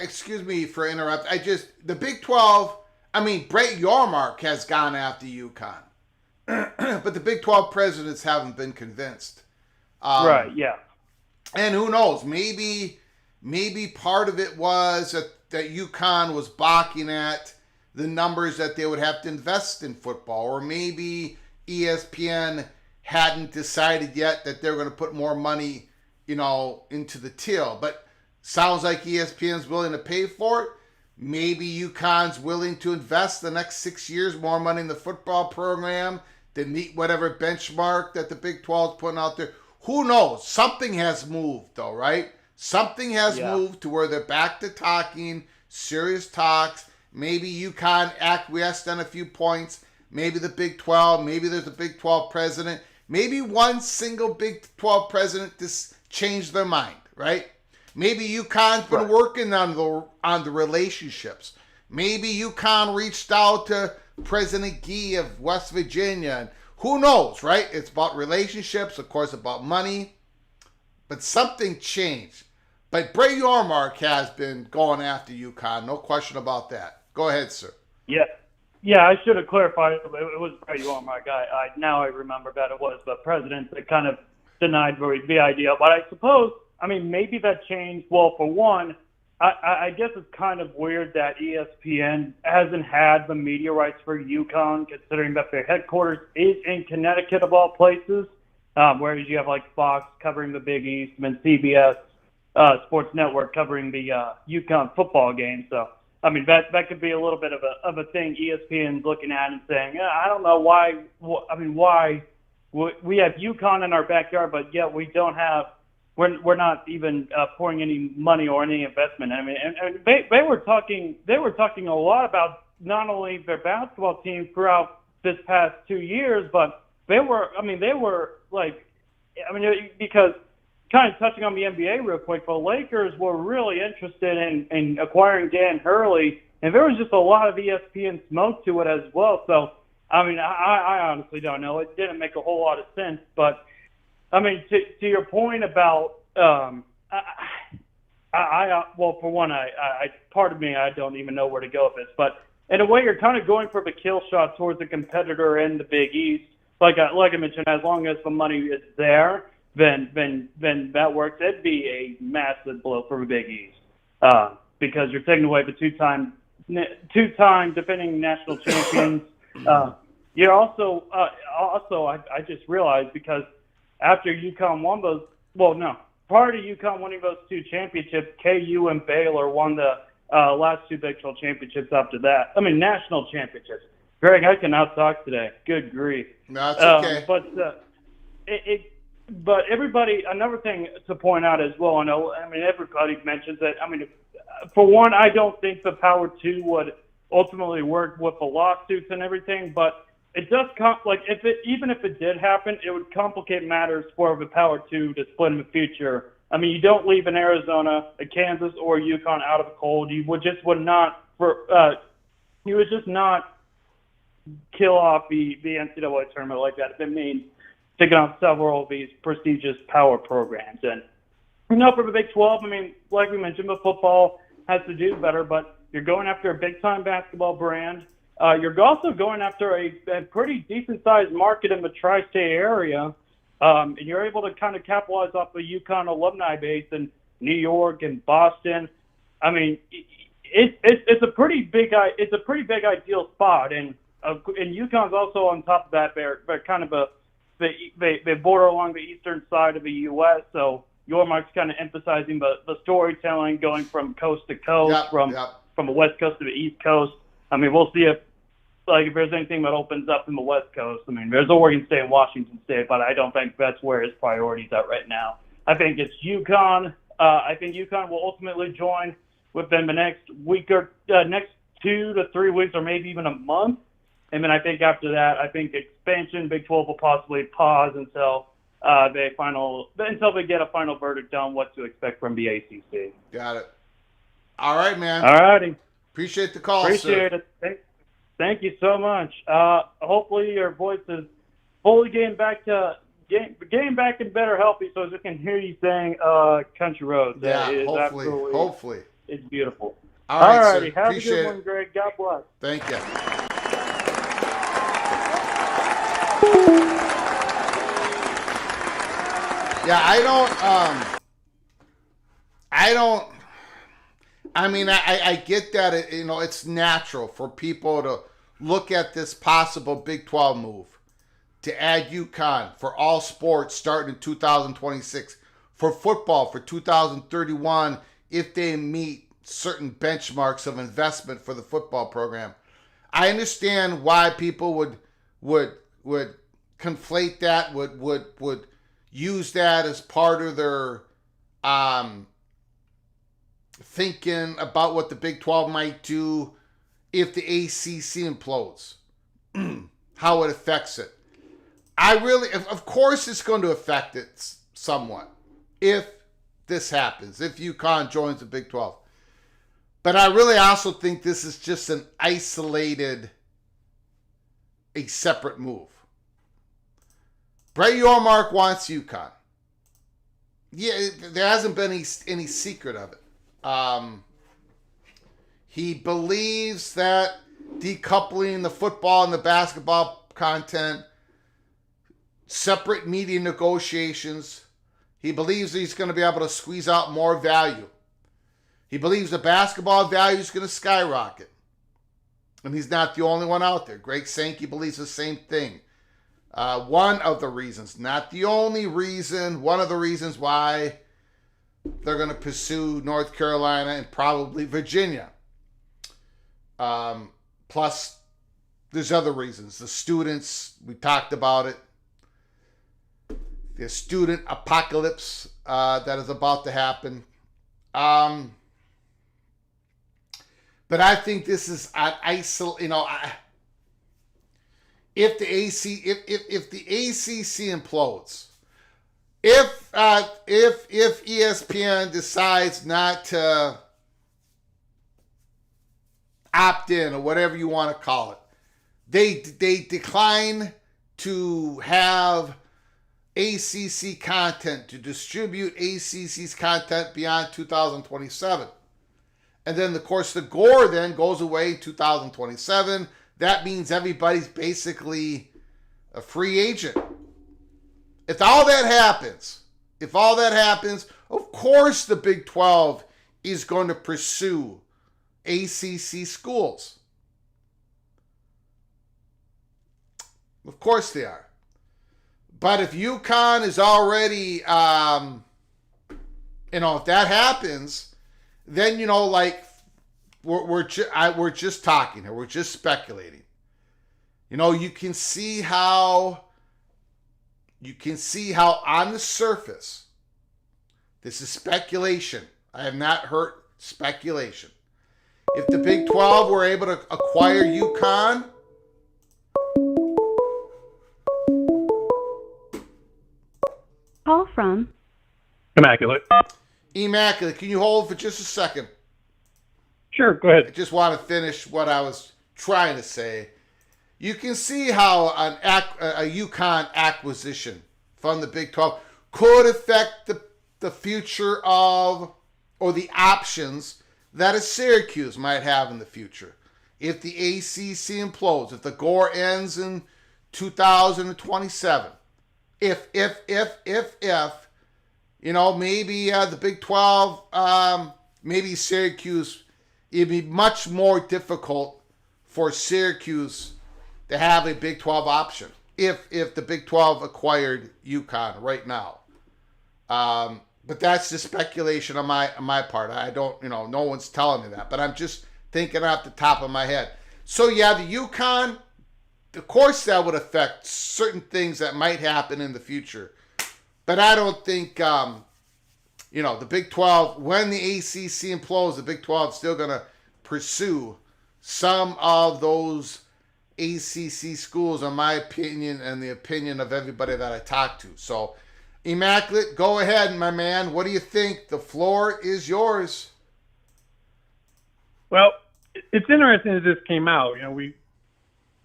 excuse me for interrupting. The Big 12, I mean, Brett Yormark has gone after UConn. But the Big 12 presidents haven't been convinced. Right, yeah. And who knows, maybe part of it was that UConn was balking at the numbers that they would have to invest in football, or maybe ESPN hadn't decided yet that they're going to put more money, into the till. But sounds like ESPN's willing to pay for it. Maybe UConn's willing to invest the next 6 years more money in the football program to meet whatever benchmark that the Big 12 is putting out there. Who knows? Something has moved, though, right? Something has moved to where they're back to talking serious talks. Maybe UConn acquiesced on a few points. Maybe the Big 12. Maybe there's a Big 12 president. Maybe one single Big 12 president just changed their mind, right? Maybe UConn's been working on the relationships. Maybe UConn reached out to President Gee of West Virginia. And who knows, right? It's about relationships, of course, about money. But something changed. But Bray Yormark has been going after UConn. No question about that. Go ahead, sir. Yeah, I should have clarified. It was Bray Yormark. Now I remember that it was the president that kind of denied the idea. But I suppose, maybe that changed. Well, for one, I guess it's kind of weird that ESPN hasn't had the media rights for UConn, considering that their headquarters is in Connecticut of all places, whereas you have like Fox covering the Big East and then CBS Sports Network covering the UConn football game. So, that could be a little bit of a thing ESPN's looking at and saying, I don't know why we have UConn in our backyard, but yet we don't have. We're not even pouring any money or any investment. And they were talking a lot about not only their basketball team throughout this past 2 years, but because kind of touching on the NBA real quick, the Lakers were really interested in acquiring Dan Hurley, and there was just a lot of ESPN smoke to it as well. So, I honestly don't know. It didn't make a whole lot of sense, but. To your point about, for one, part of me, I don't even know where to go with this, but in a way, you're kind of going for the kill shot towards the competitor in the Big East. Like I mentioned, as long as the money is there, then that works. It'd be a massive blow for the Big East, because you're taking away the two-time defending national champions. You're also, I just realized because. After UConn won prior to UConn winning those two championships, KU and Baylor won the last two Big 12 championships after that. National championships. Greg, I cannot talk today. Good grief. No, it's okay. But everybody, another thing to point out as well, everybody mentions that. For one, I don't think the Power 2 would ultimately work with the lawsuits and everything, but it does even if it did happen, it would complicate matters for the Power 2 to split in the future. You don't leave an Arizona, a Kansas, or UConn out of the cold. You would just not kill off the NCAA tournament like that if it means taking on several of these prestigious power programs. And for the Big 12, like we mentioned, the football has to do better, but you're going after a big-time basketball brand. You're also going after a pretty decent-sized market in the tri-state area, and you're able to kind of capitalize off the UConn alumni base in New York and Boston. It's a pretty big ideal spot, and UConn's also on top of that. They're kind of they border along the eastern side of the U.S., so Yormark's kind of emphasizing the storytelling, going from coast to coast, from the West Coast to the East Coast. We'll see if there's anything that opens up in the West Coast. There's Oregon State and Washington State, but I don't think that's where his priorities are right now. I think it's UConn. I think UConn will ultimately join within the next next 2 to 3 weeks, or maybe even a month. And then I think after that, expansion, Big 12 will possibly pause until they get a final verdict on what to expect from the ACC. Got it. All right, man. All righty. Appreciate the call, Appreciate sir. it. Thank you so much. Hopefully your voice is fully getting back and better healthy, so I can hear you saying Country Roads. Yeah, hopefully. It's beautiful. All right, righty. sir. Have Appreciate a good one, Greg. God bless. Thank you. Yeah, I get that it's natural for people to look at this possible Big 12 move to add UConn for all sports starting in 2026, for football for 2031 if they meet certain benchmarks of investment for the football program. I understand why people would conflate that, would use that as part of their thinking about what the Big 12 might do if the ACC implodes, how it affects it. Of course it's going to affect it somewhat if this happens, if UConn joins the Big 12. But I really also think this is just a separate move. Brett Yormark wants UConn. Yeah, there hasn't been any secret of it. He believes that decoupling the football and the basketball content, separate media negotiations, he believes he's going to be able to squeeze out more value. He believes the basketball value is going to skyrocket. And he's not the only one out there. Greg Sankey believes the same thing. One of the reasons, not the only reason, one of the reasons why they're going to pursue North Carolina and probably Virginia. Plus, there's other reasons. The students, we talked about it. The student apocalypse that is about to happen. But I think this is an if the ACC implodes, if ESPN decides not to opt in or whatever you want to call it, they decline to have ACC content, to distribute ACC's content beyond 2027. And then, of course, the Gore then goes away in 2027. That means everybody's basically a free agent. If all that happens, of course the Big 12 is going to pursue ACC schools. Of course they are. But if UConn is already, if that happens, then, we're just talking here. We're just speculating. You can see how on the surface, this is speculation. I have not heard speculation. If the Big 12 were able to acquire UConn, call from Immaculate. Immaculate, can you hold for just a second? Sure, go ahead. I just want to finish what I was trying to say. You can see how a UConn acquisition from the Big 12 could affect the future of, or the options that a Syracuse might have in the future. If the ACC implodes, if the Gore ends in 2027, if maybe the Big 12, maybe Syracuse, it'd be much more difficult for Syracuse to have a Big 12 option if the Big 12 acquired UConn right now. But that's just speculation on my part. I don't, no one's telling me that, but I'm just thinking off the top of my head. So yeah, the UConn, of course that would affect certain things that might happen in the future. But I don't think, the Big 12, when the ACC implodes, the Big 12 is still going to pursue some of those ACC schools, in my opinion, and the opinion of everybody that I talk to. So, Immaculate, go ahead, my man. What do you think? The floor is yours. Well, it's interesting that this came out. We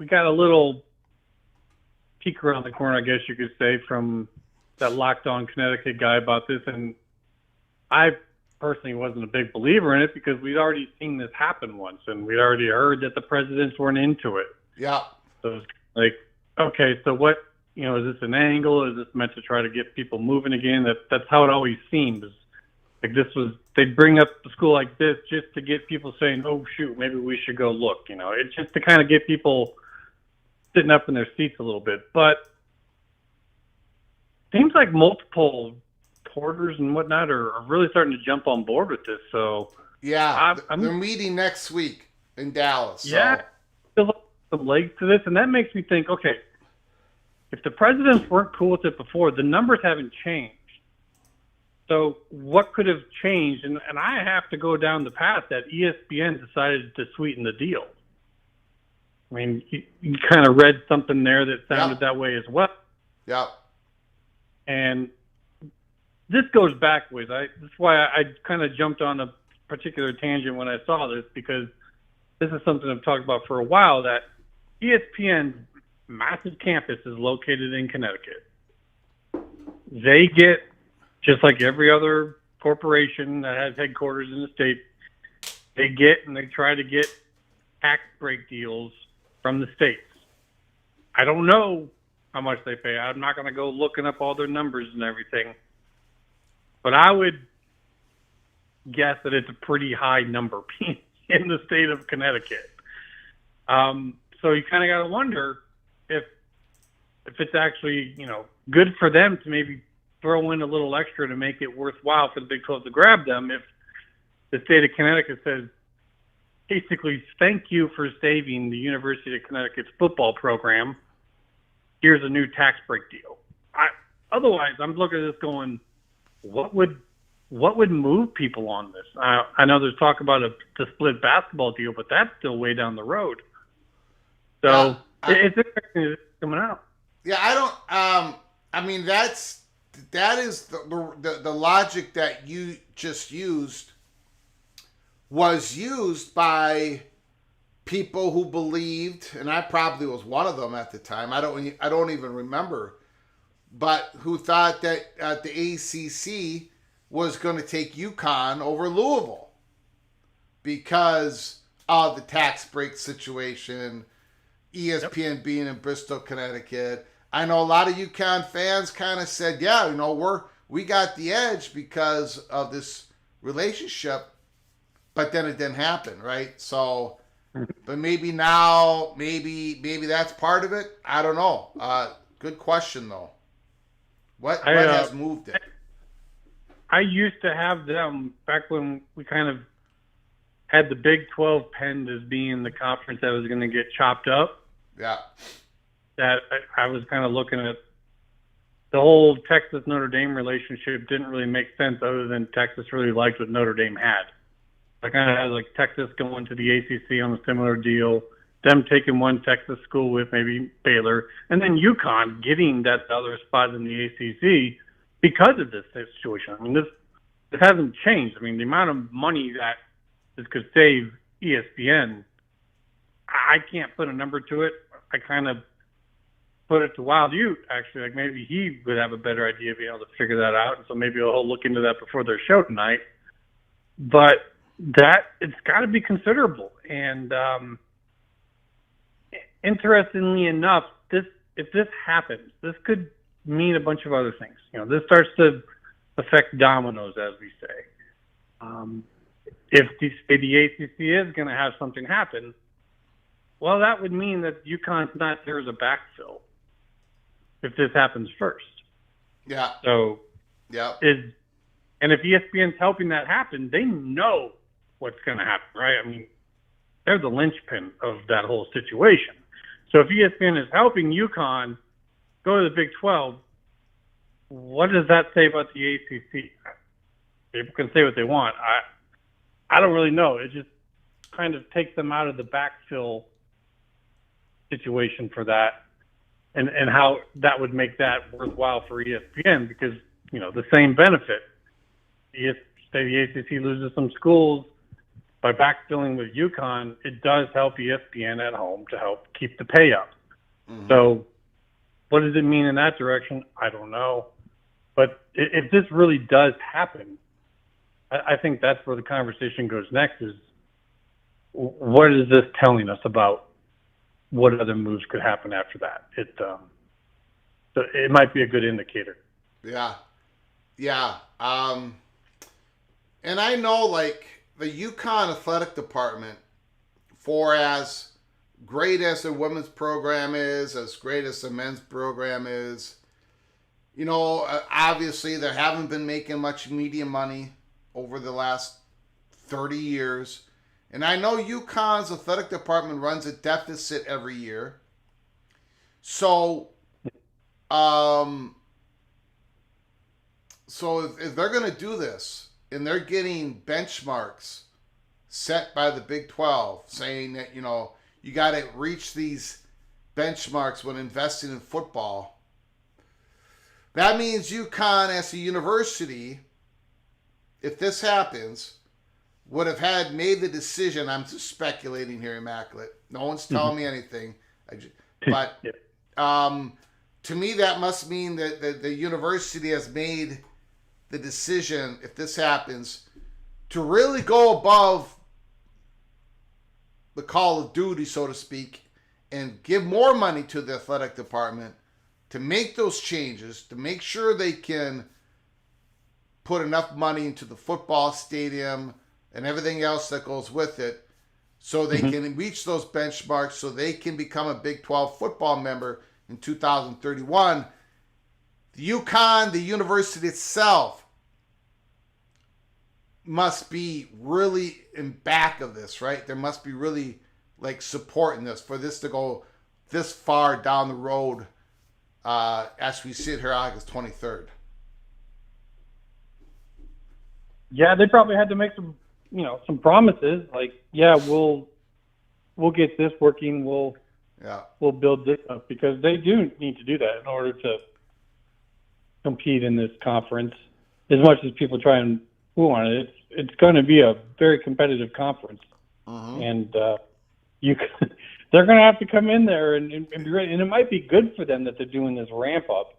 got a little peek around the corner, I guess you could say, from that Locked On Connecticut guy about this, and I personally wasn't a big believer in it because we'd already seen this happen once, and we'd already heard that the presidents weren't into it. Yeah. So it's like, okay, so what, is this an angle? Is this meant to try to get people moving again? That's how it always seems. Like they'd bring up a school like this just to get people saying, oh, shoot, maybe we should go look. It's just to kind of get people sitting up in their seats a little bit. But seems like multiple porters and whatnot are really starting to jump on board with this. So yeah, they're meeting next week in Dallas. Yeah, there's some legs to this, and that makes me think, okay, if the presidents weren't cool with it before, the numbers haven't changed. So what could have changed? And I have to go down the path that ESPN decided to sweeten the deal. I mean, you kind of read something there that sounded that way as well. Yeah. And this goes back ways. That's why I kind of jumped on a particular tangent when I saw this, because this is something I've talked about for a while, that ESPN's massive campus is located in Connecticut. They get, just like every other corporation that has headquarters in the state, they get and they try to get tax break deals from the states. I don't know how much they pay. I'm not going to go looking up all their numbers and everything, but I would guess that it's a pretty high number in the state of Connecticut. So you kind of got to wonder if it's actually, good for them to maybe throw in a little extra to make it worthwhile for the Big 12 to grab them. If the state of Connecticut says, basically, thank you for saving the University of Connecticut's football program, here's a new tax break deal. Otherwise, I'm looking at this going, what would move people on this? I know there's talk about the split basketball deal, but that's still way down the road. So it's interesting that it's coming out. Yeah, I don't. I mean, that is the logic that you just used was used by people who believed, and I probably was one of them at the time. I don't even remember, but who thought that the ACC was going to take UConn over Louisville because of the tax break situation, ESPN being in Bristol, Connecticut. I know a lot of UConn fans kind of said, yeah, we got the edge because of this relationship, but then it didn't happen, right? So, but maybe now, maybe that's part of it. I don't know. Good question though. What has moved it? I used to have them back when we kind of had the Big 12 penned as being the conference that was going to get chopped up. Yeah. That I was kind of looking at the whole Texas-Notre Dame relationship didn't really make sense other than Texas really liked what Notre Dame had. I kind of had like Texas going to the ACC on a similar deal, them taking one Texas school with maybe Baylor, and then UConn getting that other spot in the ACC because of this situation. I mean, this hasn't changed. I mean, the amount of money that this could save ESPN, I can't put a number to it. I kind of put it to Wild Ute, actually. Like maybe he would have a better idea of being able to figure that out. And so maybe he'll look into that before their show tonight. But it's got to be considerable. And interestingly enough, if this happens, this could mean a bunch of other things. This starts to affect dominoes, as we say. If the ACC is going to have something happen, well, that would mean that UConn's not there as a backfill if this happens first. Yeah. So, yeah. And if ESPN's helping that happen, they know what's going to happen, right? I mean, they're the linchpin of that whole situation. So if ESPN is helping UConn go to the Big 12, what does that say about the ACC? People can say what they want. I don't really know. It just kind of takes them out of the backfill situation for that, and how that would make that worthwhile for ESPN, because the same benefit. Say the ACC loses some schools by backfilling with UConn, it does help ESPN at home to help keep the pay up. Mm-hmm. So what does it mean in that direction? I don't know. But if this really does happen, I think that's where the conversation goes next, is what is this telling us about what other moves could happen after that? So it might be a good indicator. Yeah. Yeah. And I know, like, the UConn athletic department, for as great as the women's program is, as great as the men's program is, obviously they haven't been making much media money over the last 30 years. And I know UConn's athletic department runs a deficit every year. So, if they're going to do this, and they're getting benchmarks set by the Big 12 saying that, you got to reach these benchmarks when investing in football. That means UConn as a university, if this happens, would have had made the decision. I'm just speculating here, Immaculate. No one's telling me anything. But to me, that must mean that the university has made the decision, if this happens, to really go above the call of duty, so to speak, and give more money to the athletic department to make those changes, to make sure they can put enough money into the football stadium and everything else that goes with it, so they can reach those benchmarks, so they can become a Big 12 football member in 2031. The UConn, the university itself, must be really in back of this, right? There must be really like support in this for this to go this far down the road as we sit here August 23rd. Yeah, they probably had to make some promises like, we'll get this working, we'll build this up, because they do need to do that in order to compete in this conference. As much as people try and woo on it, it's going to be a very competitive conference, and they're going to have to come in there and be ready. And it might be good for them that they're doing this ramp up,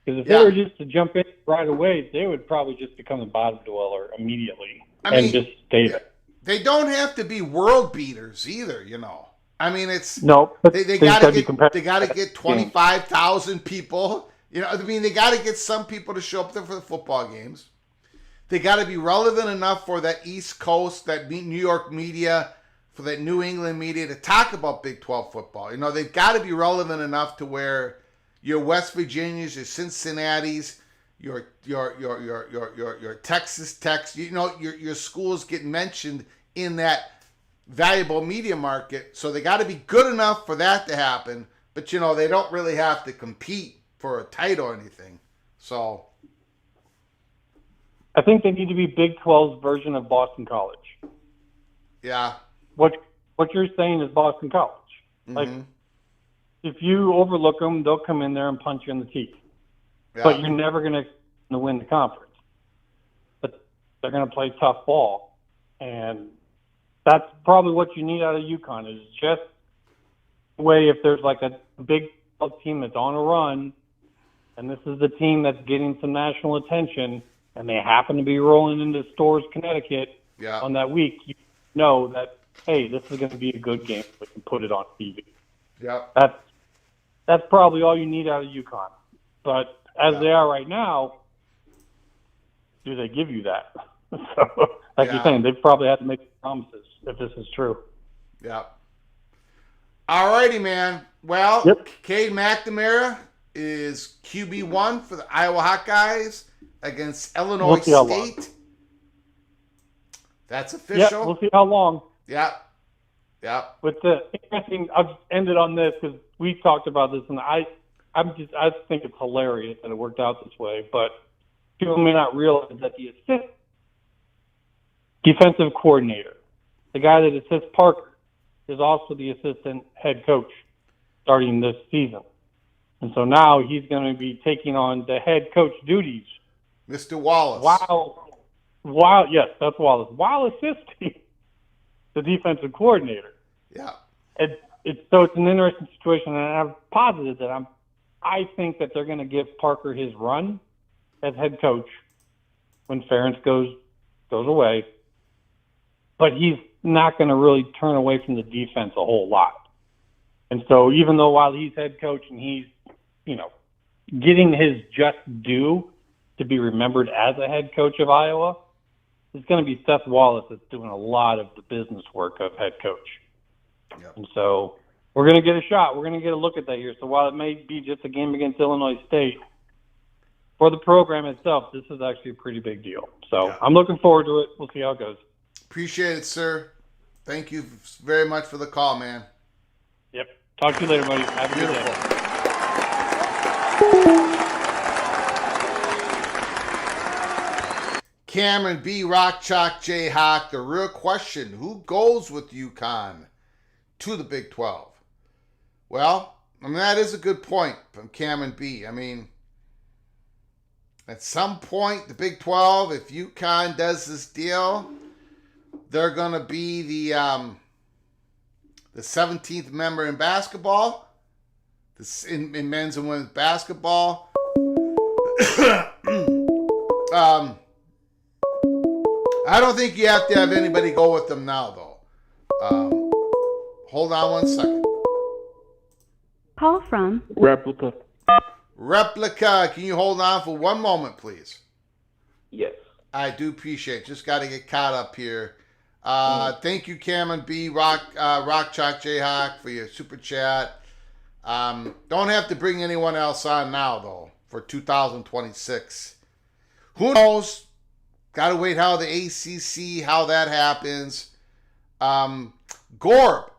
because if they were just to jump in right away, they would probably just become the bottom dweller immediately just stay there. They don't have to be world beaters either, you know. I mean, it's they got to get 25,000 people. You know, I mean, they got to get some people to show up there for the football games. They got to be relevant enough for that East Coast, that New York media, for that New England media to talk about Big 12 football. You know, they've got to be relevant enough to where your West Virginias, your Cincinnatis, your Texas Techs, you know, your schools get mentioned in that valuable media market. So they got to be good enough for that to happen. But, you know, they don't really have to compete for a title or anything. So I think they need to be Big 12's version of Boston College. Yeah. What you're saying is Boston College. Like, if you overlook them, they'll come in there and punch you in the teeth. Yeah. But you're never going to win the conference. But they're going to play tough ball. And that's probably what you need out of UConn, is just the way if there's like a Big 12 team that's on a run, and this is the team that's getting some national attention, and they happen to be rolling into Storrs, Connecticut on that week, you know that, hey, this is going to be a good game. We can put it on TV. Yeah. That's probably all you need out of UConn. But as they are right now, do they give you that? So, like you're saying, they probably have to make promises if this is true. Yeah. All righty, man. Well, Cade McNamara is QB1 for the Iowa Hawkeyes against Illinois State. That's official. Yeah, we'll see how long. Yeah. With the interesting, I'll just end it on this because we talked about this, and I think it's hilarious that it worked out this way. But people may not realize that the assistant defensive coordinator, the guy that assists Parker, is also the assistant head coach starting this season. And so now he's going to be taking on the head coach duties. Mr. Wallace. Yes, that's Wallace. While assisting the defensive coordinator. Yeah. It's an interesting situation, and I'm positive that I think that they're going to give Parker his run as head coach when Ferentz goes away. But he's not going to really turn away from the defense a whole lot. And so even though while he's head coach and he's, getting his just due to be remembered as a head coach of Iowa, it's going to be Seth Wallace that's doing a lot of the business work of head coach. Yep. And so we're going to get a shot. We're going to get a look at that here. So while it may be just a game against Illinois State, for the program itself, this is actually a pretty big deal. So I'm looking forward to it. We'll see how it goes. Appreciate it, sir. Thank you very much for the call, man. Yep. Talk to you later, buddy. Have a good day. Cameron B. Rock Chalk J. Hawk. The real question, who goes with UConn to the Big 12. Well, I mean, that is a good point from Cameron B. I mean, at some point, the Big 12, if UConn does this deal, they're going to be the 17th member in basketball, in men's and women's basketball. I don't think you have to have anybody go with them now, though. Hold on one second. Call from Replica. Replica, can you hold on for one moment, please? Yes. I do appreciate it. Just got to get caught up here. Thank you, Cameron B. Rock Chalk Jayhawk, for your super chat. Don't have to bring anyone else on now, though, for 2026. Who knows? Got to wait how the ACC, how that happens. Gorb,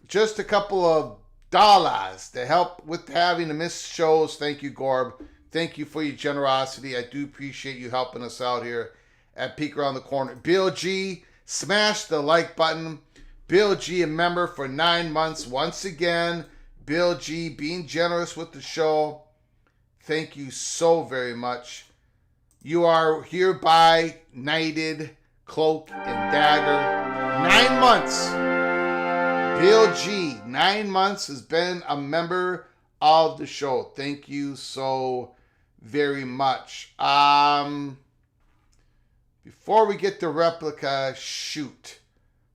just a couple of dollars to help with having the missed shows. Thank you, Gorb. Thank you for your generosity. I do appreciate you helping us out here at Peek Around the Corner. Bill G, smash the like button. Bill G, a member for 9 months. Once again, Bill G, being generous with the show. Thank you so very much. You are hereby knighted, cloak and dagger. 9 months. Bill G, 9 months, has been a member of the show. Thank you so very much. Before we get to Replica, shoot.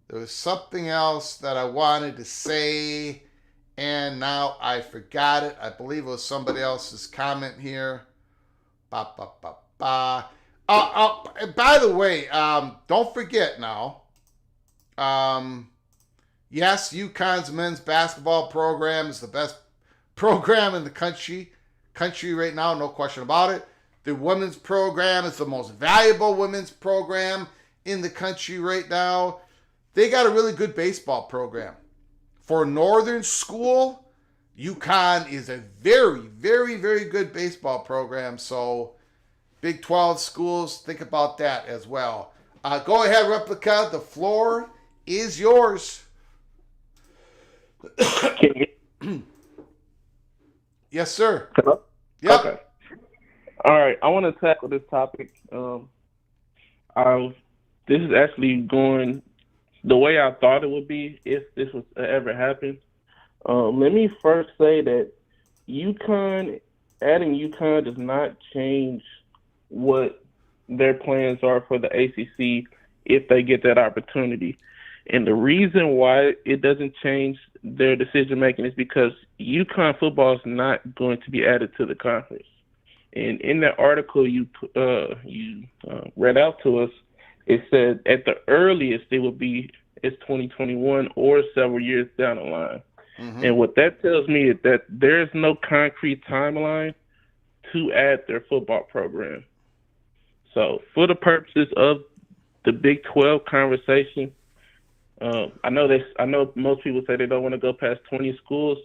There was something else that I wanted to say, and now I forgot it. I believe it was somebody else's comment here. By the way, don't forget now. Yes, UConn's men's basketball program is the best program in the country right now, no question about it. The women's program is the most valuable women's program in the country right now. They got a really good baseball program. For Northern School, UConn is a very, very, very good baseball program. So Big 12 schools, think about that as well. Go ahead, Replica. The floor is yours. Yes, sir. Hello? Yep. Okay. All right. I want to tackle this topic. This is actually going the way I thought it would be if this was to ever happen. Let me first say that adding UConn does not change what their plans are for the ACC if they get that opportunity. And the reason why it doesn't change their decision making is because UConn football is not going to be added to the conference. And in that article you read out to us, it said at the earliest it would be it's 2021 or several years down the line. Mm-hmm. And what that tells me is that there is no concrete timeline to add their football program. So for the purposes of the Big 12 conversation, I know most people say they don't want to go past 20 schools.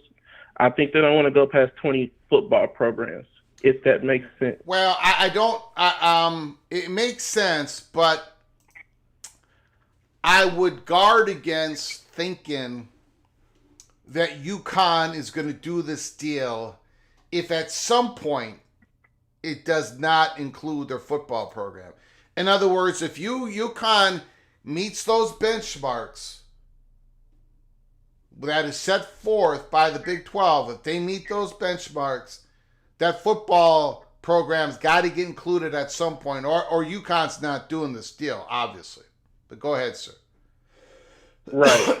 I think they don't want to go past 20 football programs, if that makes sense. Well, I don't. It makes sense, but I would guard against thinking that UConn is going to do this deal if at some point it does not include their football program. In other words, if UConn meets those benchmarks that is set forth by the Big 12, if they meet those benchmarks, that football program's got to get included at some point, or UConn's not doing this deal, obviously. But go ahead, sir. Right.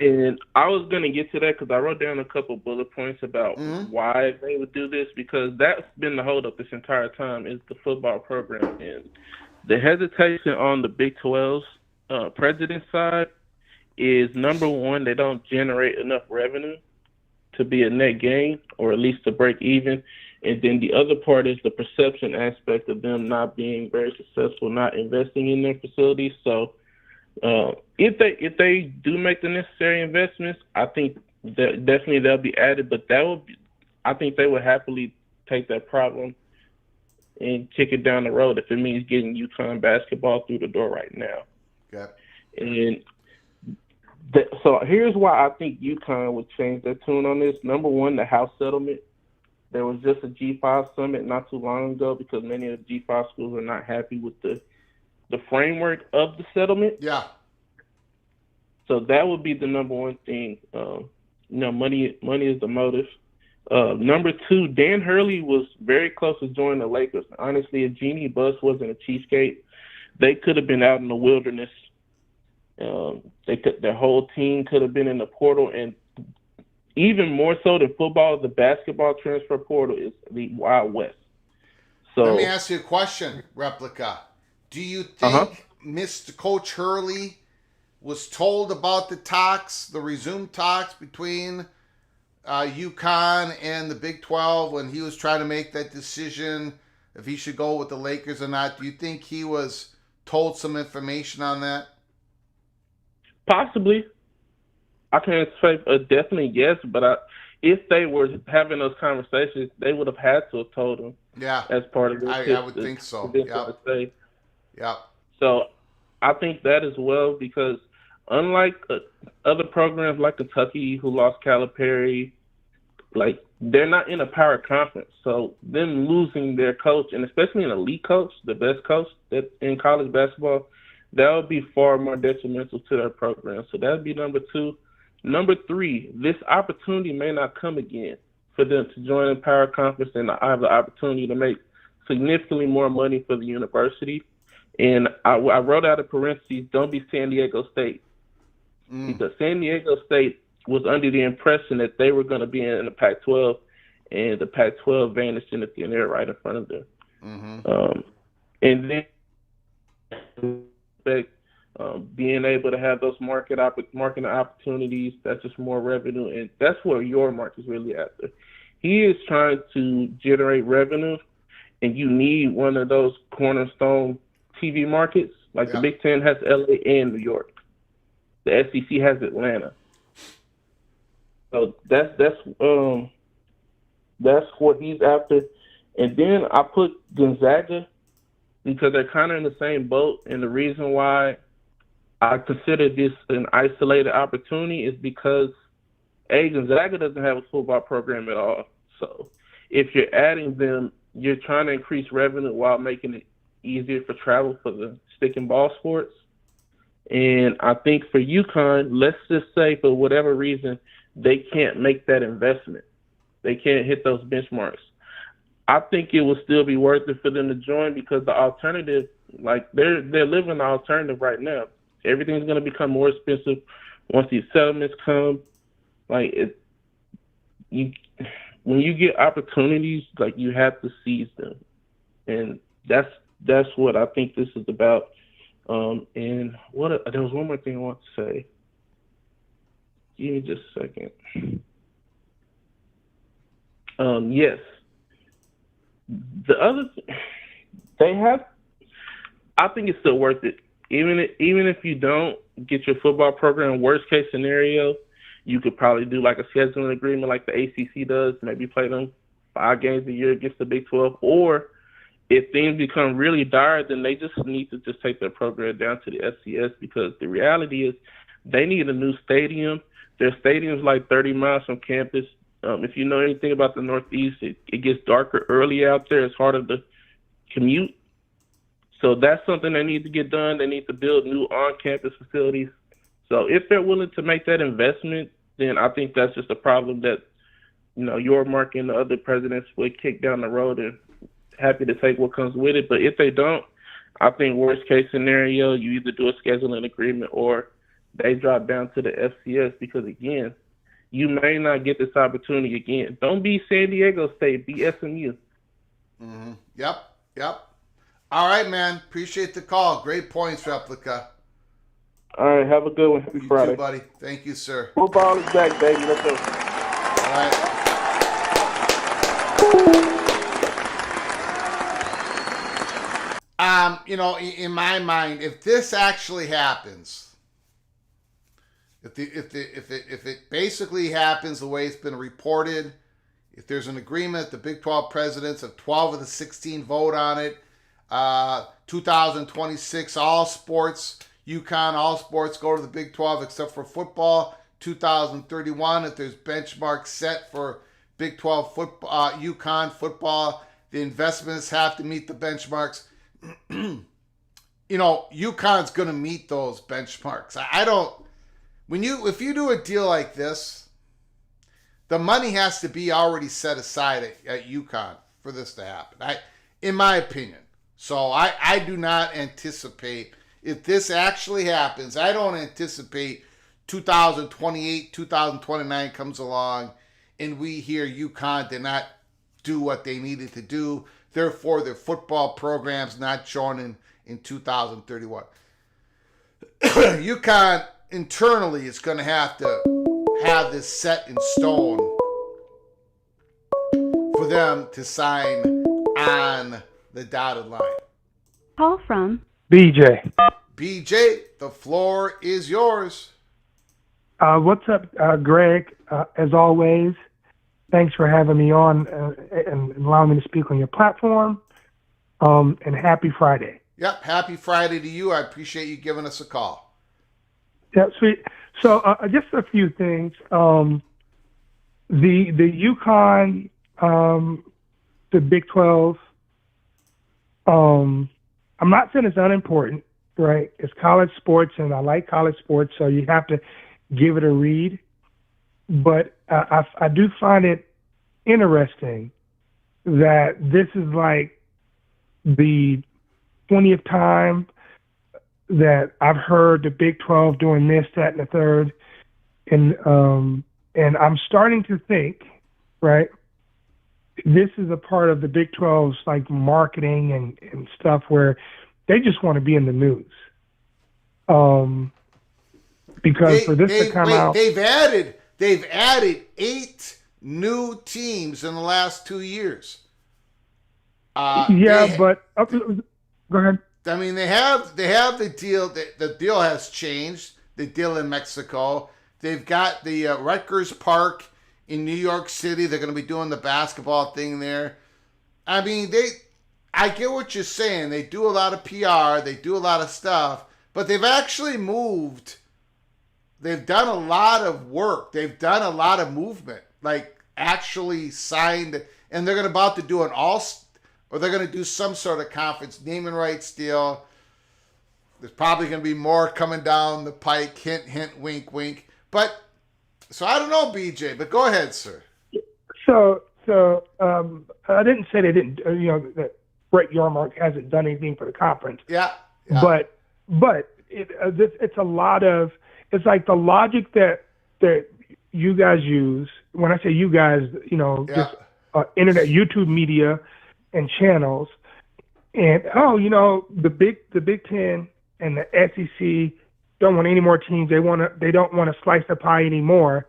And I was going to get to that because I wrote down a couple bullet points about why they would do this, because that's been the holdup this entire time is the football program. And the hesitation on the Big 12's president side is, number one, they don't generate enough revenue to be a net gain, or at least to break even. And then the other part is the perception aspect of them not being very successful, not investing in their facilities. So if they do make the necessary investments, I think that definitely they'll be added. But I think they would happily take that problem and kick it down the road if it means getting UConn basketball through the door right now. Yeah. And So here's why I think UConn would change their tune on this. Number one, the House settlement. There was just a G5 summit not too long ago because many of the G5 schools are not happy with the framework of the settlement. Yeah. So that would be the number one thing. Money is the motive. Number two, Dan Hurley was very close to joining the Lakers. Honestly, if Jeannie Buss wasn't a cheapskate, they could have been out in the wilderness. Their whole team could have been in the portal, and even more so than football, the basketball transfer portal is the Wild West. So let me ask you a question, Replica. Do you think Mr. Coach Hurley was told about the resumed talks between UConn and the Big 12 when he was trying to make that decision if he should go with the Lakers or not? Do you think he was told some information on that? Possibly. I can't say a definite yes, but if they were having those conversations, they would have had to have told him. Yeah, as part of this. I would think so. Yeah. So I think that as well, because unlike other programs like Kentucky who lost Calipari, like they're not in a power conference. So them losing their coach, and especially an elite coach, the best coach that in college basketball, that would be far more detrimental to their program. So that would be number two. Number three, this opportunity may not come again for them to join a power conference and have the opportunity to make significantly more money for the university. And I wrote out in parentheses, don't be San Diego State. Because San Diego State was under the impression that they were going to be in the Pac-12, and the Pac-12 vanished in the thin air right in front of them. And then being able to have those marketing opportunities, that's just more revenue, and that's what Yormark is really after. He is trying to generate revenue, and you need one of those cornerstone TV markets. Like the Big Ten has LA and New York. The SEC has Atlanta. So that's what he's after. And then I put Gonzaga because they're kind of in the same boat. And the reason why I consider this an isolated opportunity is because Gonzaga doesn't have a football program at all. So if you're adding them, you're trying to increase revenue while making it easier for travel for the stick and ball sports. And I think for UConn, let's just say for whatever reason, they can't make that investment. They can't hit those benchmarks. I think it will still be worth it for them to join because the alternative, like they're living the alternative right now. Everything's going to become more expensive once these settlements come. Like when you get opportunities, like you have to seize them, and that's what I think this is about. And there was one more thing I want to say. Give me just a second. Yes. The other they have, I think it's still worth it. Even if you don't get your football program, worst case scenario, you could probably do like a scheduling agreement like the ACC does, maybe play them 5 games a year against the Big 12. Or if things become really dire, then they just need to just take their program down to the FCS because the reality is they need a new stadium. Their stadium's like 30 miles from campus. If you know anything about the Northeast, it gets darker early out there. It's harder to commute. So that's something they need to get done. They need to build new on-campus facilities. So if they're willing to make that investment, then I think that's just a problem that, Yormark and the other presidents would kick down the road and happy to take what comes with it. But if they don't, I think worst case scenario, you either do a scheduling agreement or they drop down to the FCS because, again, you may not get this opportunity again. Don't be San Diego State, be SMU. Yep. All right, man. Appreciate the call. Great points, Replica. All right, have a good one. Happy Friday. You too, buddy. Thank you, sir. Football is back, baby. Let's go. All right. In my mind, if this actually happens, if it basically happens the way it's been reported, if there's an agreement, the Big 12 presidents of 12 of the 16 vote on it, 2026, all sports, UConn, all sports go to the Big 12 except for football. 2031, if there's benchmarks set for Big 12 football, UConn football, the investments have to meet the benchmarks. UConn's going to meet those benchmarks. If you do a deal like this, the money has to be already set aside at UConn for this to happen, in my opinion. So I do not anticipate, if this actually happens, I don't anticipate 2028, 2029 comes along and we hear UConn did not do what they needed to do. Therefore, their football program's not joining in 2031. UConn internally is going to have this set in stone for them to sign on the dotted line. Call from BJ. BJ, the floor is yours. What's up, Greg? As always, thanks for having me on and allowing me to speak on your platform. And happy Friday. Yep, happy Friday to you. I appreciate you giving us a call. Yeah, sweet. So just a few things. The UConn, the Big 12. I'm not saying it's unimportant, right? It's college sports, and I like college sports, so you have to give it a read. But I do find it interesting that this is like the 20th time that I've heard the Big 12 doing this, that, and the third. And I'm starting to think, right, this is a part of the Big 12's like marketing and stuff where they just want to be in the news. Because for this to come out, they've added 8 new teams in the last 2 years. but go ahead. I mean, they have the deal. The deal has changed. The deal in Mexico. They've got the Rutgers Park in New York City. They're going to be doing the basketball thing there. I mean, I get what you're saying. They do a lot of PR. They do a lot of stuff. But they've actually moved. They've done a lot of work. They've done a lot of movement. Like, actually signed. And they're about to do they're going to do some sort of conference naming rights deal. There's probably going to be more coming down the pike. Hint, hint, wink, wink. But, so I don't know, BJ, but go ahead, sir. So I didn't say they didn't, that Brett Yormark hasn't done anything for the conference. Yeah. But it's a lot of, it's like the logic that you guys use. When I say you guys, just internet, YouTube media and channels. And, the Big Ten and the SEC don't want any more teams. They don't want to slice the pie anymore.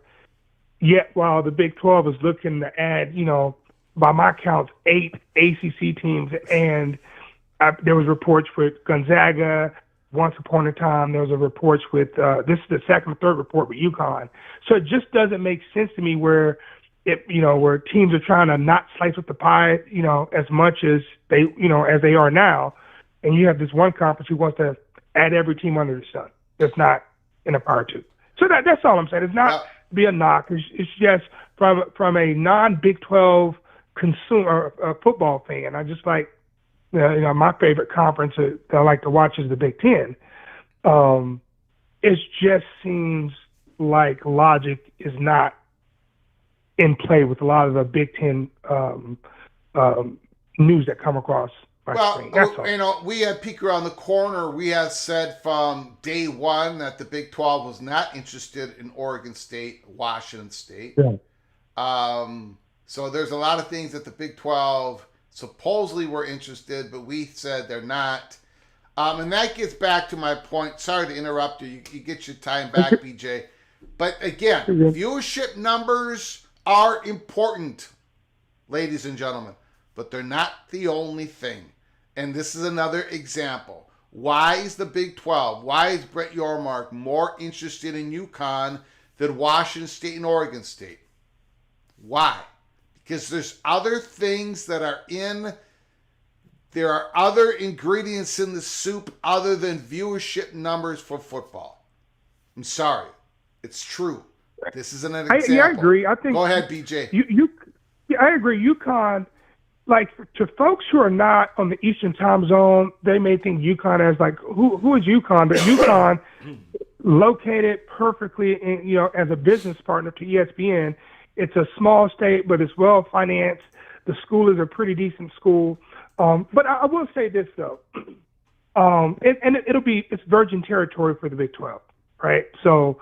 Yet while the Big 12 is looking to add, by my count, 8 ACC teams, and there was reports with Gonzaga. Once upon a time, there was a reports with this is the second or third report with UConn. So it just doesn't make sense to me where where teams are trying to not slice with the pie, as much as they are now, and you have this one conference who wants to add every team under the sun that's not in a power two. So that's all I'm saying. It's not be a knock. It's just from a non-Big 12 consumer football fan. I just like, my favorite conference that I like to watch is the Big Ten. It just seems like logic is not in play with a lot of the Big Ten news that come across my screen. That's all. We had Peek Around the Corner. We had said from day one that the Big 12 was not interested in Oregon State, Washington State. Yeah. So there's a lot of things that the Big 12 supposedly were interested, but we said they're not. And that gets back to my point. Sorry to interrupt you. You get your time back, BJ. But again, viewership numbers are important, ladies and gentlemen, but they're not the only thing. And this is another example. Why is the Big 12, why is Brett Yormark more interested in UConn than Washington State and Oregon State? Why? Because there's other things that are in There are other ingredients in the soup other than viewership numbers for football. I'm sorry. It's true. This isn't an example. I agree. I think. Go ahead, BJ. I agree. UConn, like to folks who are not on the Eastern Time Zone, they may think UConn as like who is UConn? But UConn, located perfectly, as a business partner to ESPN. It's a small state, but it's well financed. The school is a pretty decent school. But I will say this though, it's virgin territory for the Big 12, right? So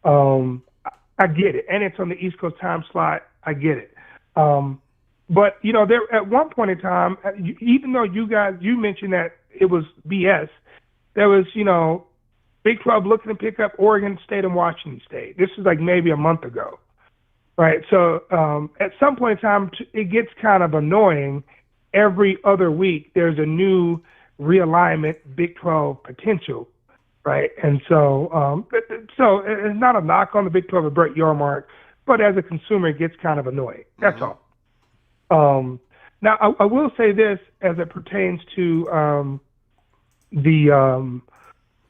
I get it, and it's on the East Coast time slot. I get it. But there at one point in time, even though you mentioned that it was BS, there was Big 12 looking to pick up Oregon State and Washington State. This is like maybe a month ago, right? So at some point in time, it gets kind of annoying. Every other week, there's a new realignment, Big 12 potential, right? And so it's not a knock on the Big 12 of Brett Yormark, but as a consumer, it gets kind of annoying. That's all. Now, I will say this as it pertains to the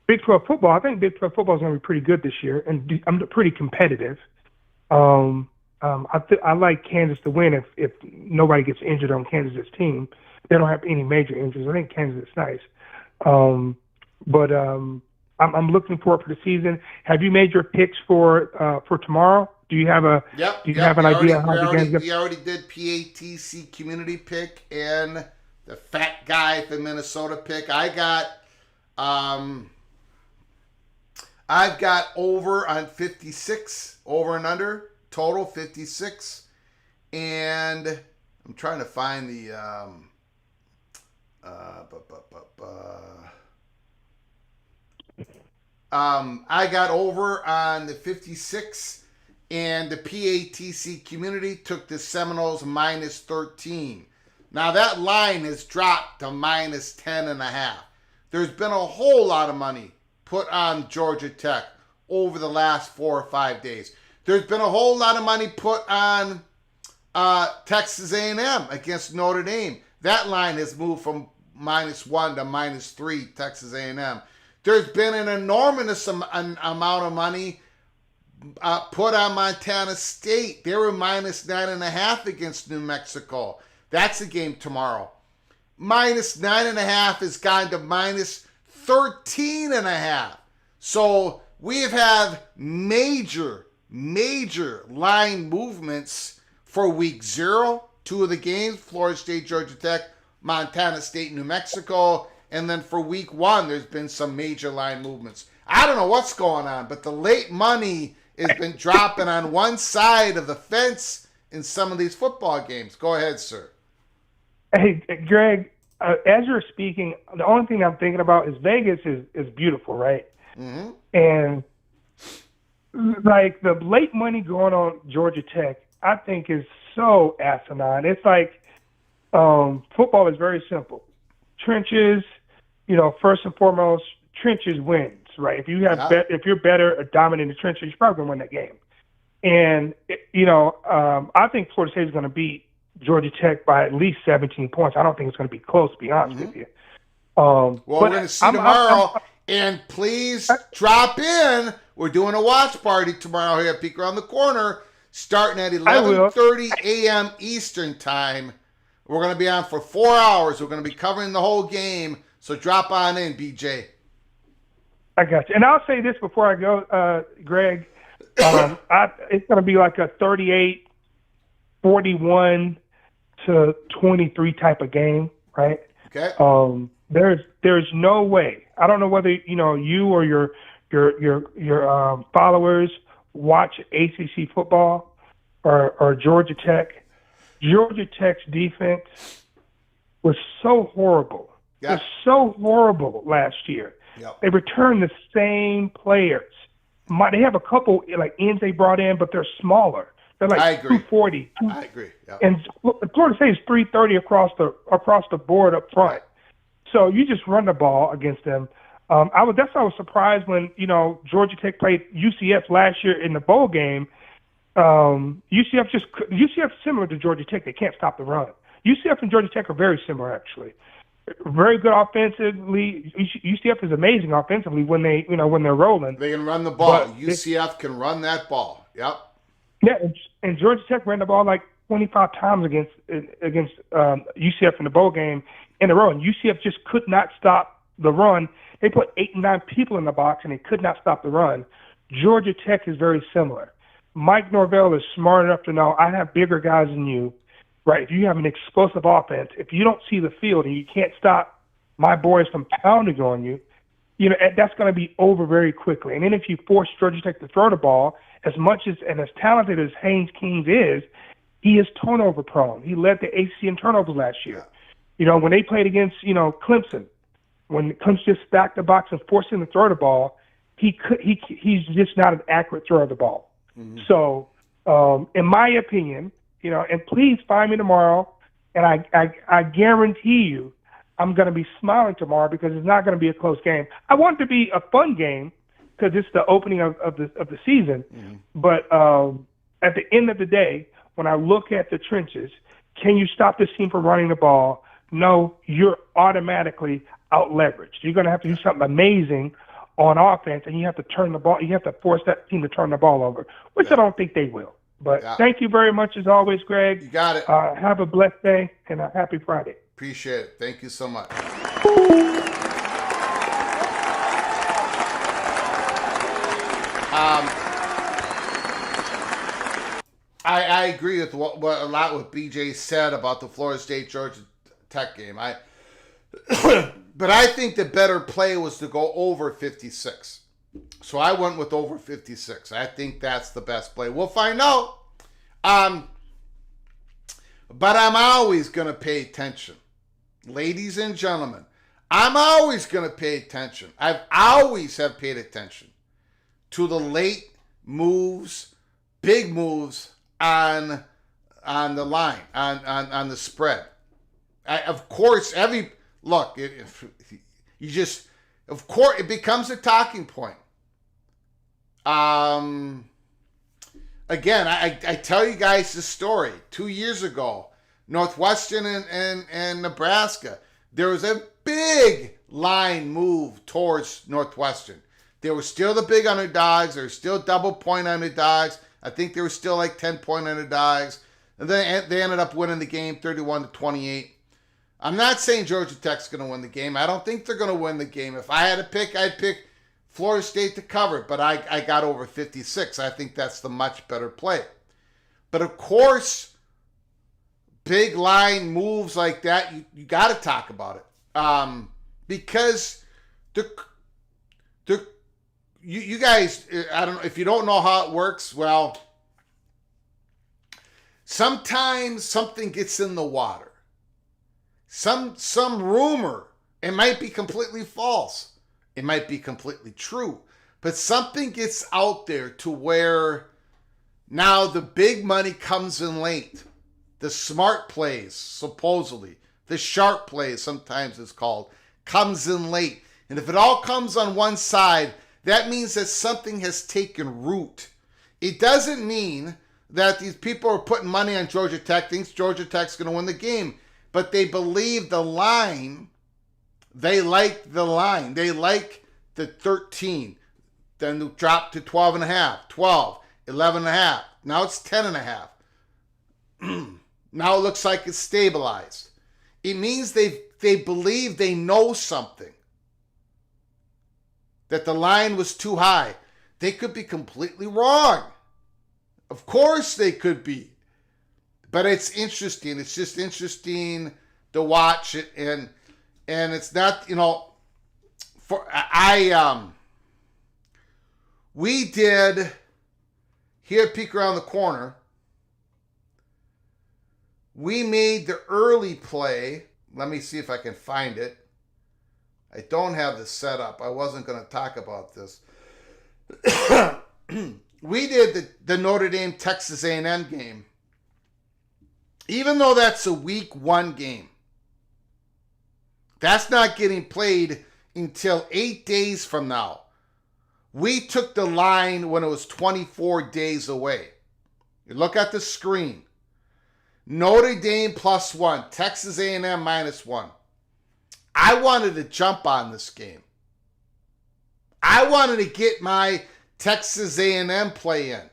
Big 12 football. I think Big 12 football is going to be pretty good this year, and I'm pretty competitive. I like Kansas to win if nobody gets injured on Kansas' team. They don't have any major injuries. I think Kansas is nice. But I'm looking forward for the season. Have you made your picks for tomorrow? Do you have an idea how the game's going? We already did PATC community pick and the fat guy for Minnesota pick. I've got over on 56, over and under, total 56. And I'm trying to find the I got over on the 56, and the PATC community took the Seminoles minus 13. Now that line has dropped to minus 10.5. There's been a whole lot of money put on Georgia Tech over the last 4 or 5 days. There's been a whole lot of money put on Texas A&M against Notre Dame. That line has moved from -1 to -3, Texas A&M. There's been an enormous amount of money put on Montana State. They were -9.5 against New Mexico. That's a game tomorrow. -9.5 has gone to -13.5. So we have had major line movements for week 0. 2 of the games, Florida State, Georgia Tech, Montana State, New Mexico. And then for week 1, there's been some major line movements. I don't know what's going on, but the late money has been dropping on one side of the fence in some of these football games. Go ahead, sir. Hey, Greg, as you're speaking, the only thing I'm thinking about is Vegas is beautiful, right? Mm-hmm. And like the late money going on Georgia Tech, I think is so asinine. It's like football is very simple. Trenches, first and foremost, trenches wins, right? If you have if you're better or dominant in the trenches, you're probably going to win that game. And I think Florida State is going to beat Georgia Tech by at least 17 points. I don't think it's going to be close, to be honest with you. Well, we're going to see tomorrow. And please drop in. We're doing a watch party tomorrow here at Peek Around the Corner, starting at 11:30 a.m. Eastern Time. We're going to be on for 4 hours. We're going to be covering the whole game. So drop on in, BJ. I got you. And I'll say this before I go, Greg. It's going to be like a 38-41 to 23 type of game, right? Okay. There's no way. I don't know whether you or your followers watch ACC football or Georgia Tech. Georgia Tech's defense was so horrible. It was so horrible last year. Yep. They returned the same players. They have a couple ends they brought in, but they're smaller. They're like 240. I agree. Yep. And Florida State is 330 across the board up front. So you just run the ball against them. That's why I was surprised when Georgia Tech played UCF last year in the bowl game. UCF similar to Georgia Tech. They can't stop the run. UCF and Georgia Tech are very similar, actually. very good offensively. UCF is amazing offensively when they're rolling. They can run the ball. But UCF can run that ball. Yep. Yeah, and Georgia Tech ran the ball like 25 times against UCF in the bowl game in a row, and UCF just could not stop the run. They put 8 and 9 people in the box, and they could not stop the run. Georgia Tech is very similar. Mike Norvell is smart enough to know I have bigger guys than you, right? If you have an explosive offense, if you don't see the field and you can't stop my boys from pounding on you, that's going to be over very quickly. And then if you force Georgia Tech to throw the ball, as much as and as talented as Haynes Kings is, he is turnover prone. He led the ACC in turnovers last year. When they played against, Clemson, when Clemson just stacked the box and forced him to throw the ball, he's just not an accurate thrower of the ball. Mm-hmm. So, in my opinion, and please find me tomorrow, and I guarantee you I'm going to be smiling tomorrow because it's not going to be a close game. I want it to be a fun game because it's the opening of the season. Mm-hmm. But at the end of the day, when I look at the trenches, can you stop this team from running the ball? No, you're automatically out-leveraged. You're going to have to do something amazing on offense, and you have to turn the ball. You have to force that team to turn the ball over, which I don't think they will. But thank you very much as always, Greg. You got it. Have a blessed day and a happy Friday. Appreciate it. Thank you so much. I agree with what a lot what BJ said about the Florida State Georgia Tech game. But I think the better play was to go over 56. So I went with over 56. I think that's the best play. We'll find out. But I'm always going to pay attention. Ladies and gentlemen, I'm always going to pay attention. I've always have paid attention to the late moves, big moves on the line, on the spread. Of course, it becomes a talking point. Again, I tell you guys the story. 2 years ago, Northwestern and Nebraska, there was a big line move towards Northwestern. They were still the big underdogs. They were still double-point underdogs. I think they were still like 10-point underdogs. And then they ended up winning the game 31-28. I'm not saying Georgia Tech's going to win the game. I don't think they're going to win the game. If I had to pick, I'd pick Florida State to cover. But I got over 56. I think that's the much better play. But of course, big line moves like that, you got to talk about it. Because you guys, I don't know, if you don't know how it works, well, sometimes something gets in the water. Some rumor, it might be completely false. It might be completely true. But something gets out there to where now the big money comes in late. The smart plays, supposedly, the sharp plays, sometimes it's called, comes in late. And if it all comes on one side, that means that something has taken root. It doesn't mean that these people are putting money on Georgia Tech, thinks Georgia Tech's going to win the game. But they believe the line, they like the line. They like the 13. Then it dropped to 12.5, 12, 11.5. Now it's 10.5. Now it looks like it's stabilized. It means they believe they know something. That the line was too high. They could be completely wrong. Of course they could be. But it's interesting. It's just interesting to watch it. And it's not, we did here at Peek Around the Corner, we made the early play. Let me see if I can find it. I don't have this set up. I wasn't going to talk about this. We did the Notre Dame Texas A&M game. Even though that's a week 1 game, that's not getting played until 8 days from now. We took the line when it was 24 days away. You look at the screen. Notre Dame +1, Texas A&M -1. I wanted to jump on this game. I wanted to get my Texas A&M play in.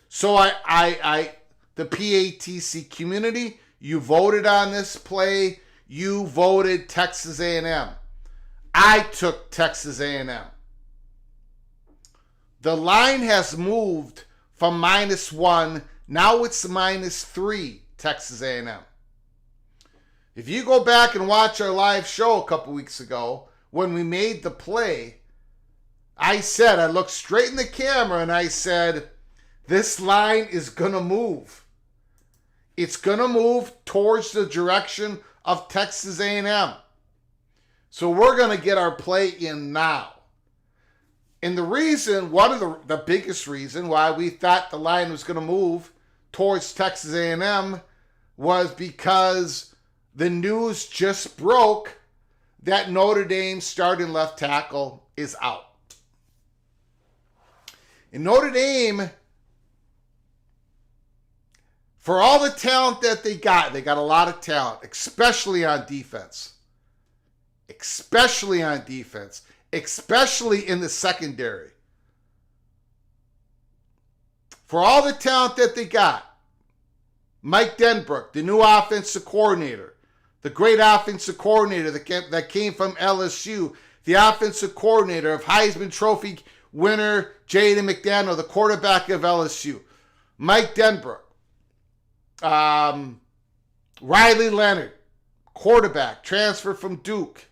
So the PATC community, you voted on this play. You voted Texas A&M. I took Texas A&M. The line has moved from -1. Now it's -3, Texas A&M. If you go back and watch our live show a couple weeks ago, when we made the play, I looked straight in the camera and I said, this line is going to move. It's going to move towards the direction of Texas A&M. So we're going to get our play in now. And the reason, one of the biggest reason why we thought the line was going to move towards Texas A&M was because the news just broke that Notre Dame's starting left tackle is out. And Notre Dame, for all the talent that they got a lot of talent, especially on defense. Especially in the secondary. For all the talent that they got, Mike Denbrook, the new offensive coordinator, the great offensive coordinator that came from LSU, the offensive coordinator of Heisman Trophy winner Jaden McDaniel, the quarterback of LSU, Mike Denbrook, Riley Leonard, quarterback, transfer from Duke.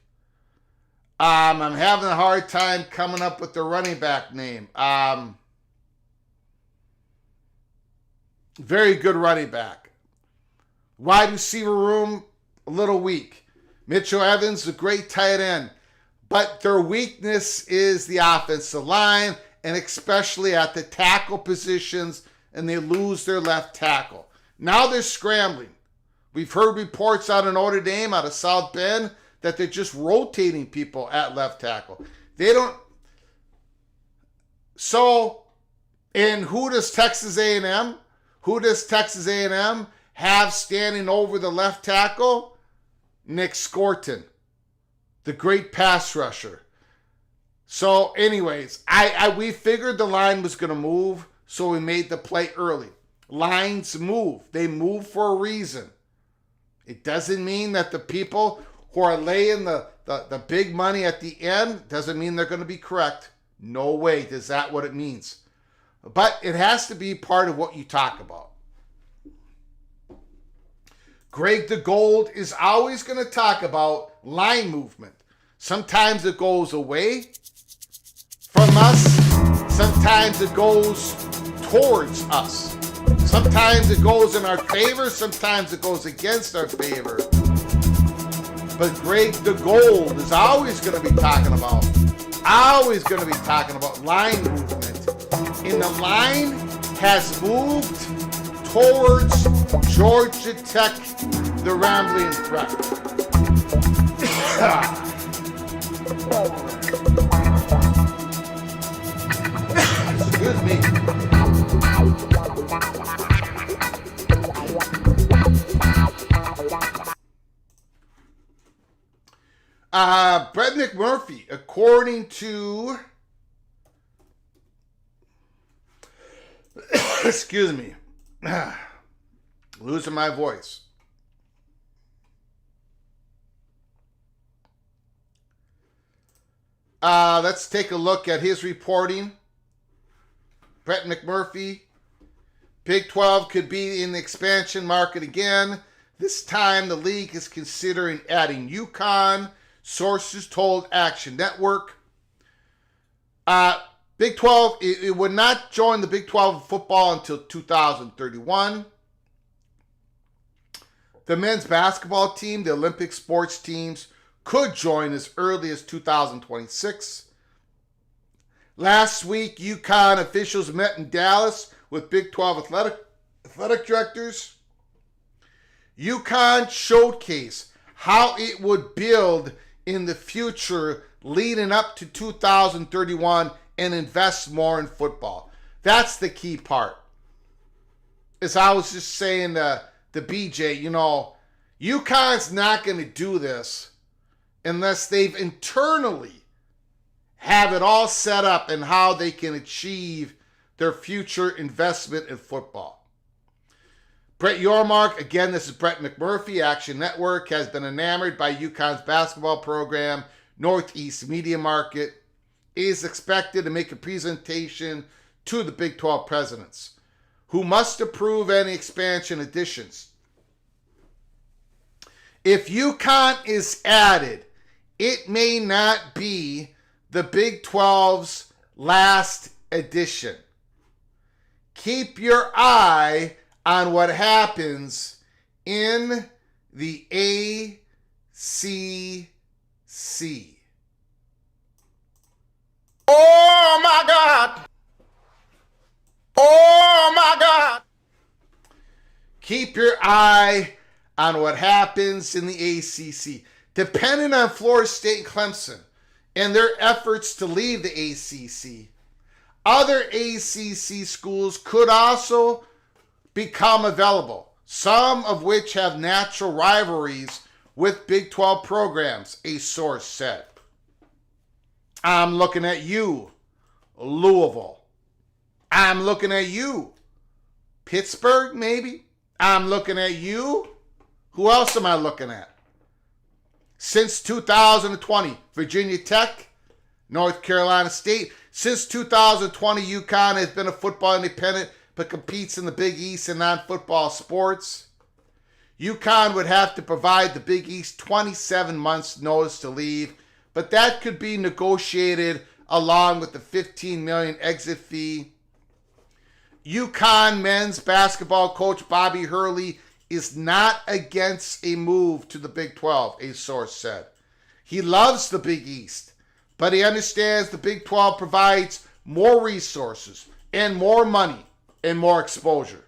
I'm having a hard time coming up with the running back name. Very good running back. Wide receiver room, a little weak. Mitchell Evans, a great tight end. But their weakness is the offensive line, and especially at the tackle positions, and they lose their left tackle. Now they're scrambling. We've heard reports out of Notre Dame, out of South Bend, that they're just rotating people at left tackle. They don't. So, and who does Texas A&M have standing over the left tackle? Nick Scorton, the great pass rusher. So, anyways, we figured the line was going to move, so we made the play early. Lines move. They move for a reason. It doesn't mean that the people who are laying the big money at the end doesn't mean they're going to be correct. No way is that what it means. But it has to be part of what you talk about. Greg the Gold is always going to talk about line movement. Sometimes it goes away from us. Sometimes it goes towards us. Sometimes it goes in our favor. Sometimes it goes against our favor. But Greg the Gold is always going to be talking about line movement. And the line has moved towards Georgia Tech, the Rambling Wreck. Excuse me. Brett McMurphy, according to excuse me, losing my voice. Let's take a look at his reporting. Brett McMurphy, Big 12 could be in the expansion market again. This time the league is considering adding UConn. Sources told Action Network. Big 12, it would not join the Big 12 football until 2031. The men's basketball team, the Olympic sports teams, could join as early as 2026. Last week, UConn officials met in Dallas with Big 12 athletic directors. UConn showcased how it would build in the future leading up to 2031 and invest more in football. That's the key part. As I was just saying to BJ, UConn's not going to do this unless they've internally have it all set up and how they can achieve their future investment in football. Brett Yormark, again, this is Brett McMurphy, Action Network, has been enamored by UConn's basketball program, Northeast Media Market, is expected to make a presentation to the Big 12 presidents, who must approve any expansion additions. If UConn is added, it may not be the Big 12's last edition. Keep your eye on what happens in the ACC. Oh my God! Oh my God! Keep your eye on what happens in the ACC. Depending on Florida State and Clemson and their efforts to leave the ACC, other ACC schools could also become available, some of which have natural rivalries with Big 12 programs, a source said. I'm looking at you, Louisville. I'm looking at you, Pittsburgh, maybe. I'm looking at you. Who else am I looking at? Since 2020, Virginia Tech, North Carolina State. Since 2020, UConn has been a football independent but competes in the Big East and non-football sports. UConn would have to provide the Big East 27 months notice to leave, but that could be negotiated along with the $15 million exit fee. UConn men's basketball coach Bobby Hurley is not against a move to the Big 12, a source said. He loves the Big East, but he understands the Big 12 provides more resources and more money and more exposure.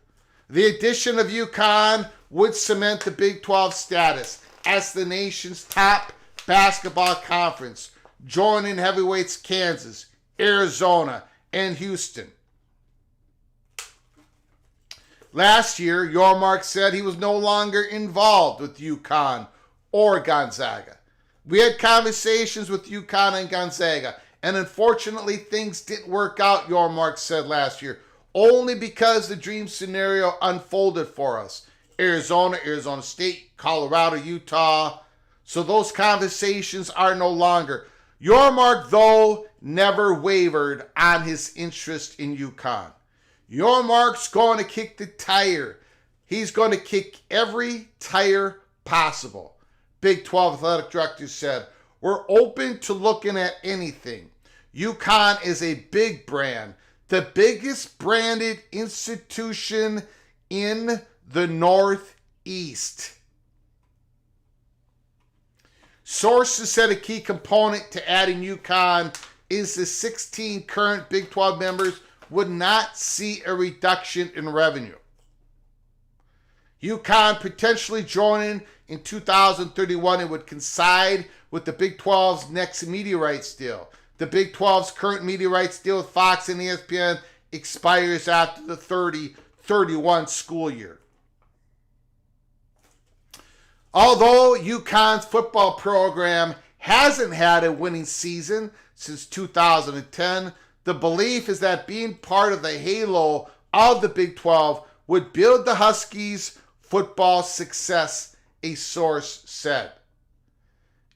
The addition of UConn would cement the Big 12 status as the nation's top basketball conference, joining heavyweights Kansas, Arizona, and Houston. Last year, Yormark said he was no longer involved with UConn or Gonzaga. We had conversations with UConn and Gonzaga, and unfortunately things didn't work out, Yormark said last year, only because the dream scenario unfolded for us. Arizona, Arizona State, Colorado, Utah. So those conversations are no longer. Yormark, though, never wavered on his interest in UConn. Yormark's going to kick the tire. He's going to kick every tire possible. Big 12 athletic director said, we're open to looking at anything. UConn is a big brand, the biggest branded institution in the Northeast. Sources said a key component to adding UConn is the 16 current Big 12 members would not see a reduction in revenue. UConn potentially joining in 2031 and would coincide with the Big 12's next media rights deal. The Big 12's current media rights deal with Fox and ESPN expires after the 30-31 school year. Although UConn's football program hasn't had a winning season since 2010, the belief is that being part of the halo of the Big 12 would build the Huskies' football success, a source said.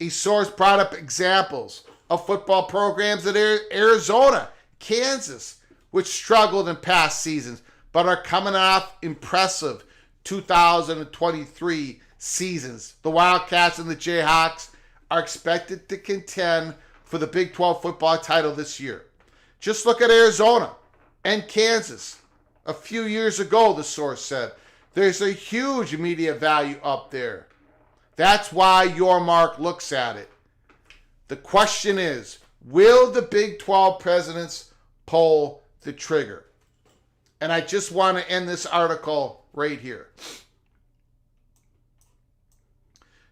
A source brought up examples of football programs in Arizona, Kansas, which struggled in past seasons, but are coming off impressive 2023 seasons. The Wildcats and the Jayhawks are expected to contend for the Big 12 football title this year. Just look at Arizona and Kansas. A few years ago, the source said, there's a huge media value up there. That's why Yormark looks at it. The question is, will the Big 12 presidents pull the trigger? And I just want to end this article right here.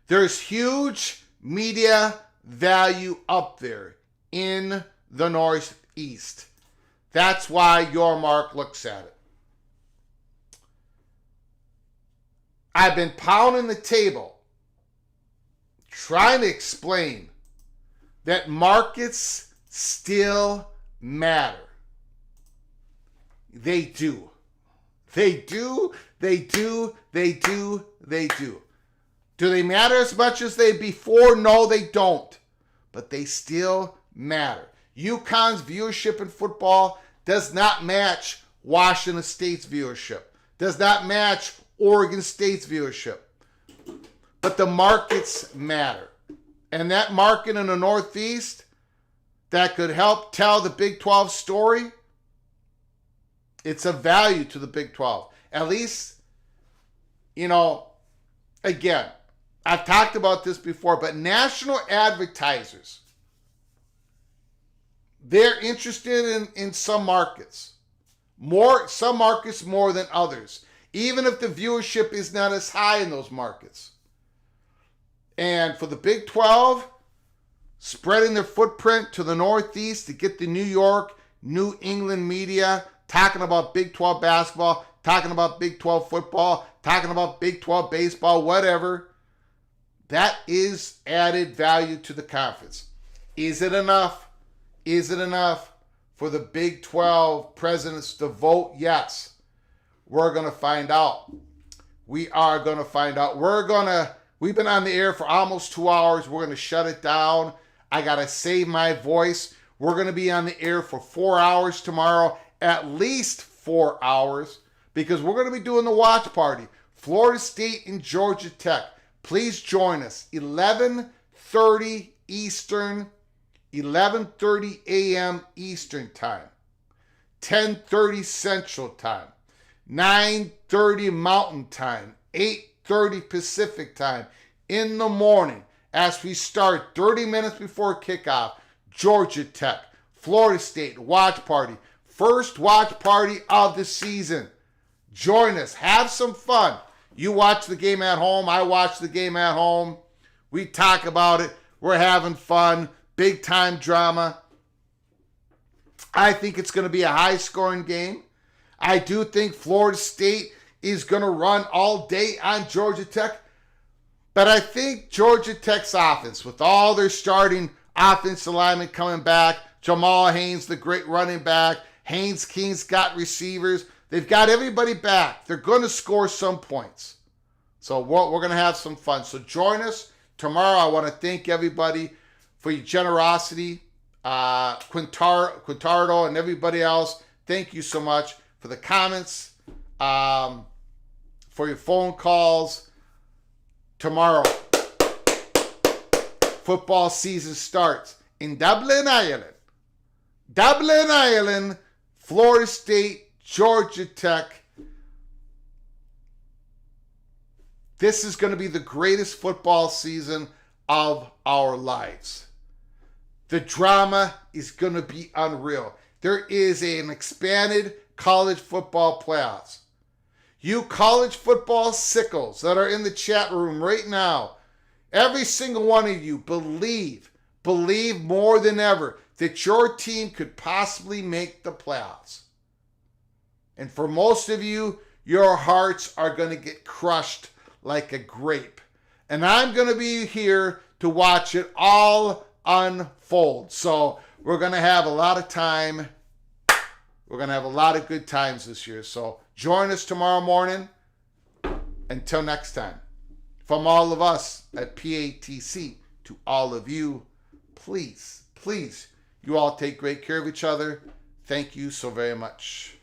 There's huge media value up there in the Northeast. That's why Yormark looks at it. I've been pounding the table, trying to explain that markets still matter. They do. They do. They do. They do. They do. Do they matter as much as they before? No, they don't. But they still matter. UConn's viewership in football does not match Washington State's viewership. Does not match Oregon State's viewership. But the markets matter. And that market in the Northeast that could help tell the Big 12 story, it's of value to the Big 12. At least, again, I've talked about this before, but national advertisers, they're interested in some markets. Some markets more than others, even if the viewership is not as high in those markets. And for the Big 12, spreading their footprint to the Northeast to get the New York, New England media talking about Big 12 basketball, talking about Big 12 football, talking about Big 12 baseball, whatever, that is added value to the conference. Is it enough? Is it enough for the Big 12 presidents to vote? Yes. We're going to find out. We are going to find out. We've been on the air for almost 2 hours. We're going to shut it down. I got to save my voice. We're going to be on the air for 4 hours tomorrow, at least 4 hours, because we're going to be doing the watch party. Florida State and Georgia Tech. Please join us. 11:30 Eastern, 11:30 a.m. Eastern Time, 10:30 Central Time, 9:30 Mountain Time, 8:30 Pacific Time in the morning as we start 30 minutes before kickoff. Georgia Tech, Florida State watch party. First watch party of the season. Join us. Have some fun. You watch the game at home. I watch the game at home. We talk about it. We're having fun. Big time drama. I think it's going to be a high scoring game. I do think Florida State is going to run all day on Georgia Tech. But I think Georgia Tech's offense, with all their starting offensive linemen coming back, Jamal Haynes, the great running back, Haynes King's got receivers. They've got everybody back. They're going to score some points. So we're going to have some fun. So join us tomorrow. I want to thank everybody for your generosity. Quintardo and everybody else, thank you so much for the comments, for your phone calls. Tomorrow, football season starts in Dublin, Ireland. Dublin, Ireland, Florida State, Georgia Tech. This is going to be the greatest football season of our lives. The drama is going to be unreal. There is an expanded college football playoffs. You college football sickles that are in the chat room right now, every single one of you believe more than ever that your team could possibly make the playoffs. And for most of you, your hearts are going to get crushed like a grape. And I'm going to be here to watch it all unfold. So we're going to have a lot of time. We're going to have a lot of good times this year. So join us tomorrow morning. Until next time. From all of us at PATC to all of you, please, you all take great care of each other. Thank you so very much.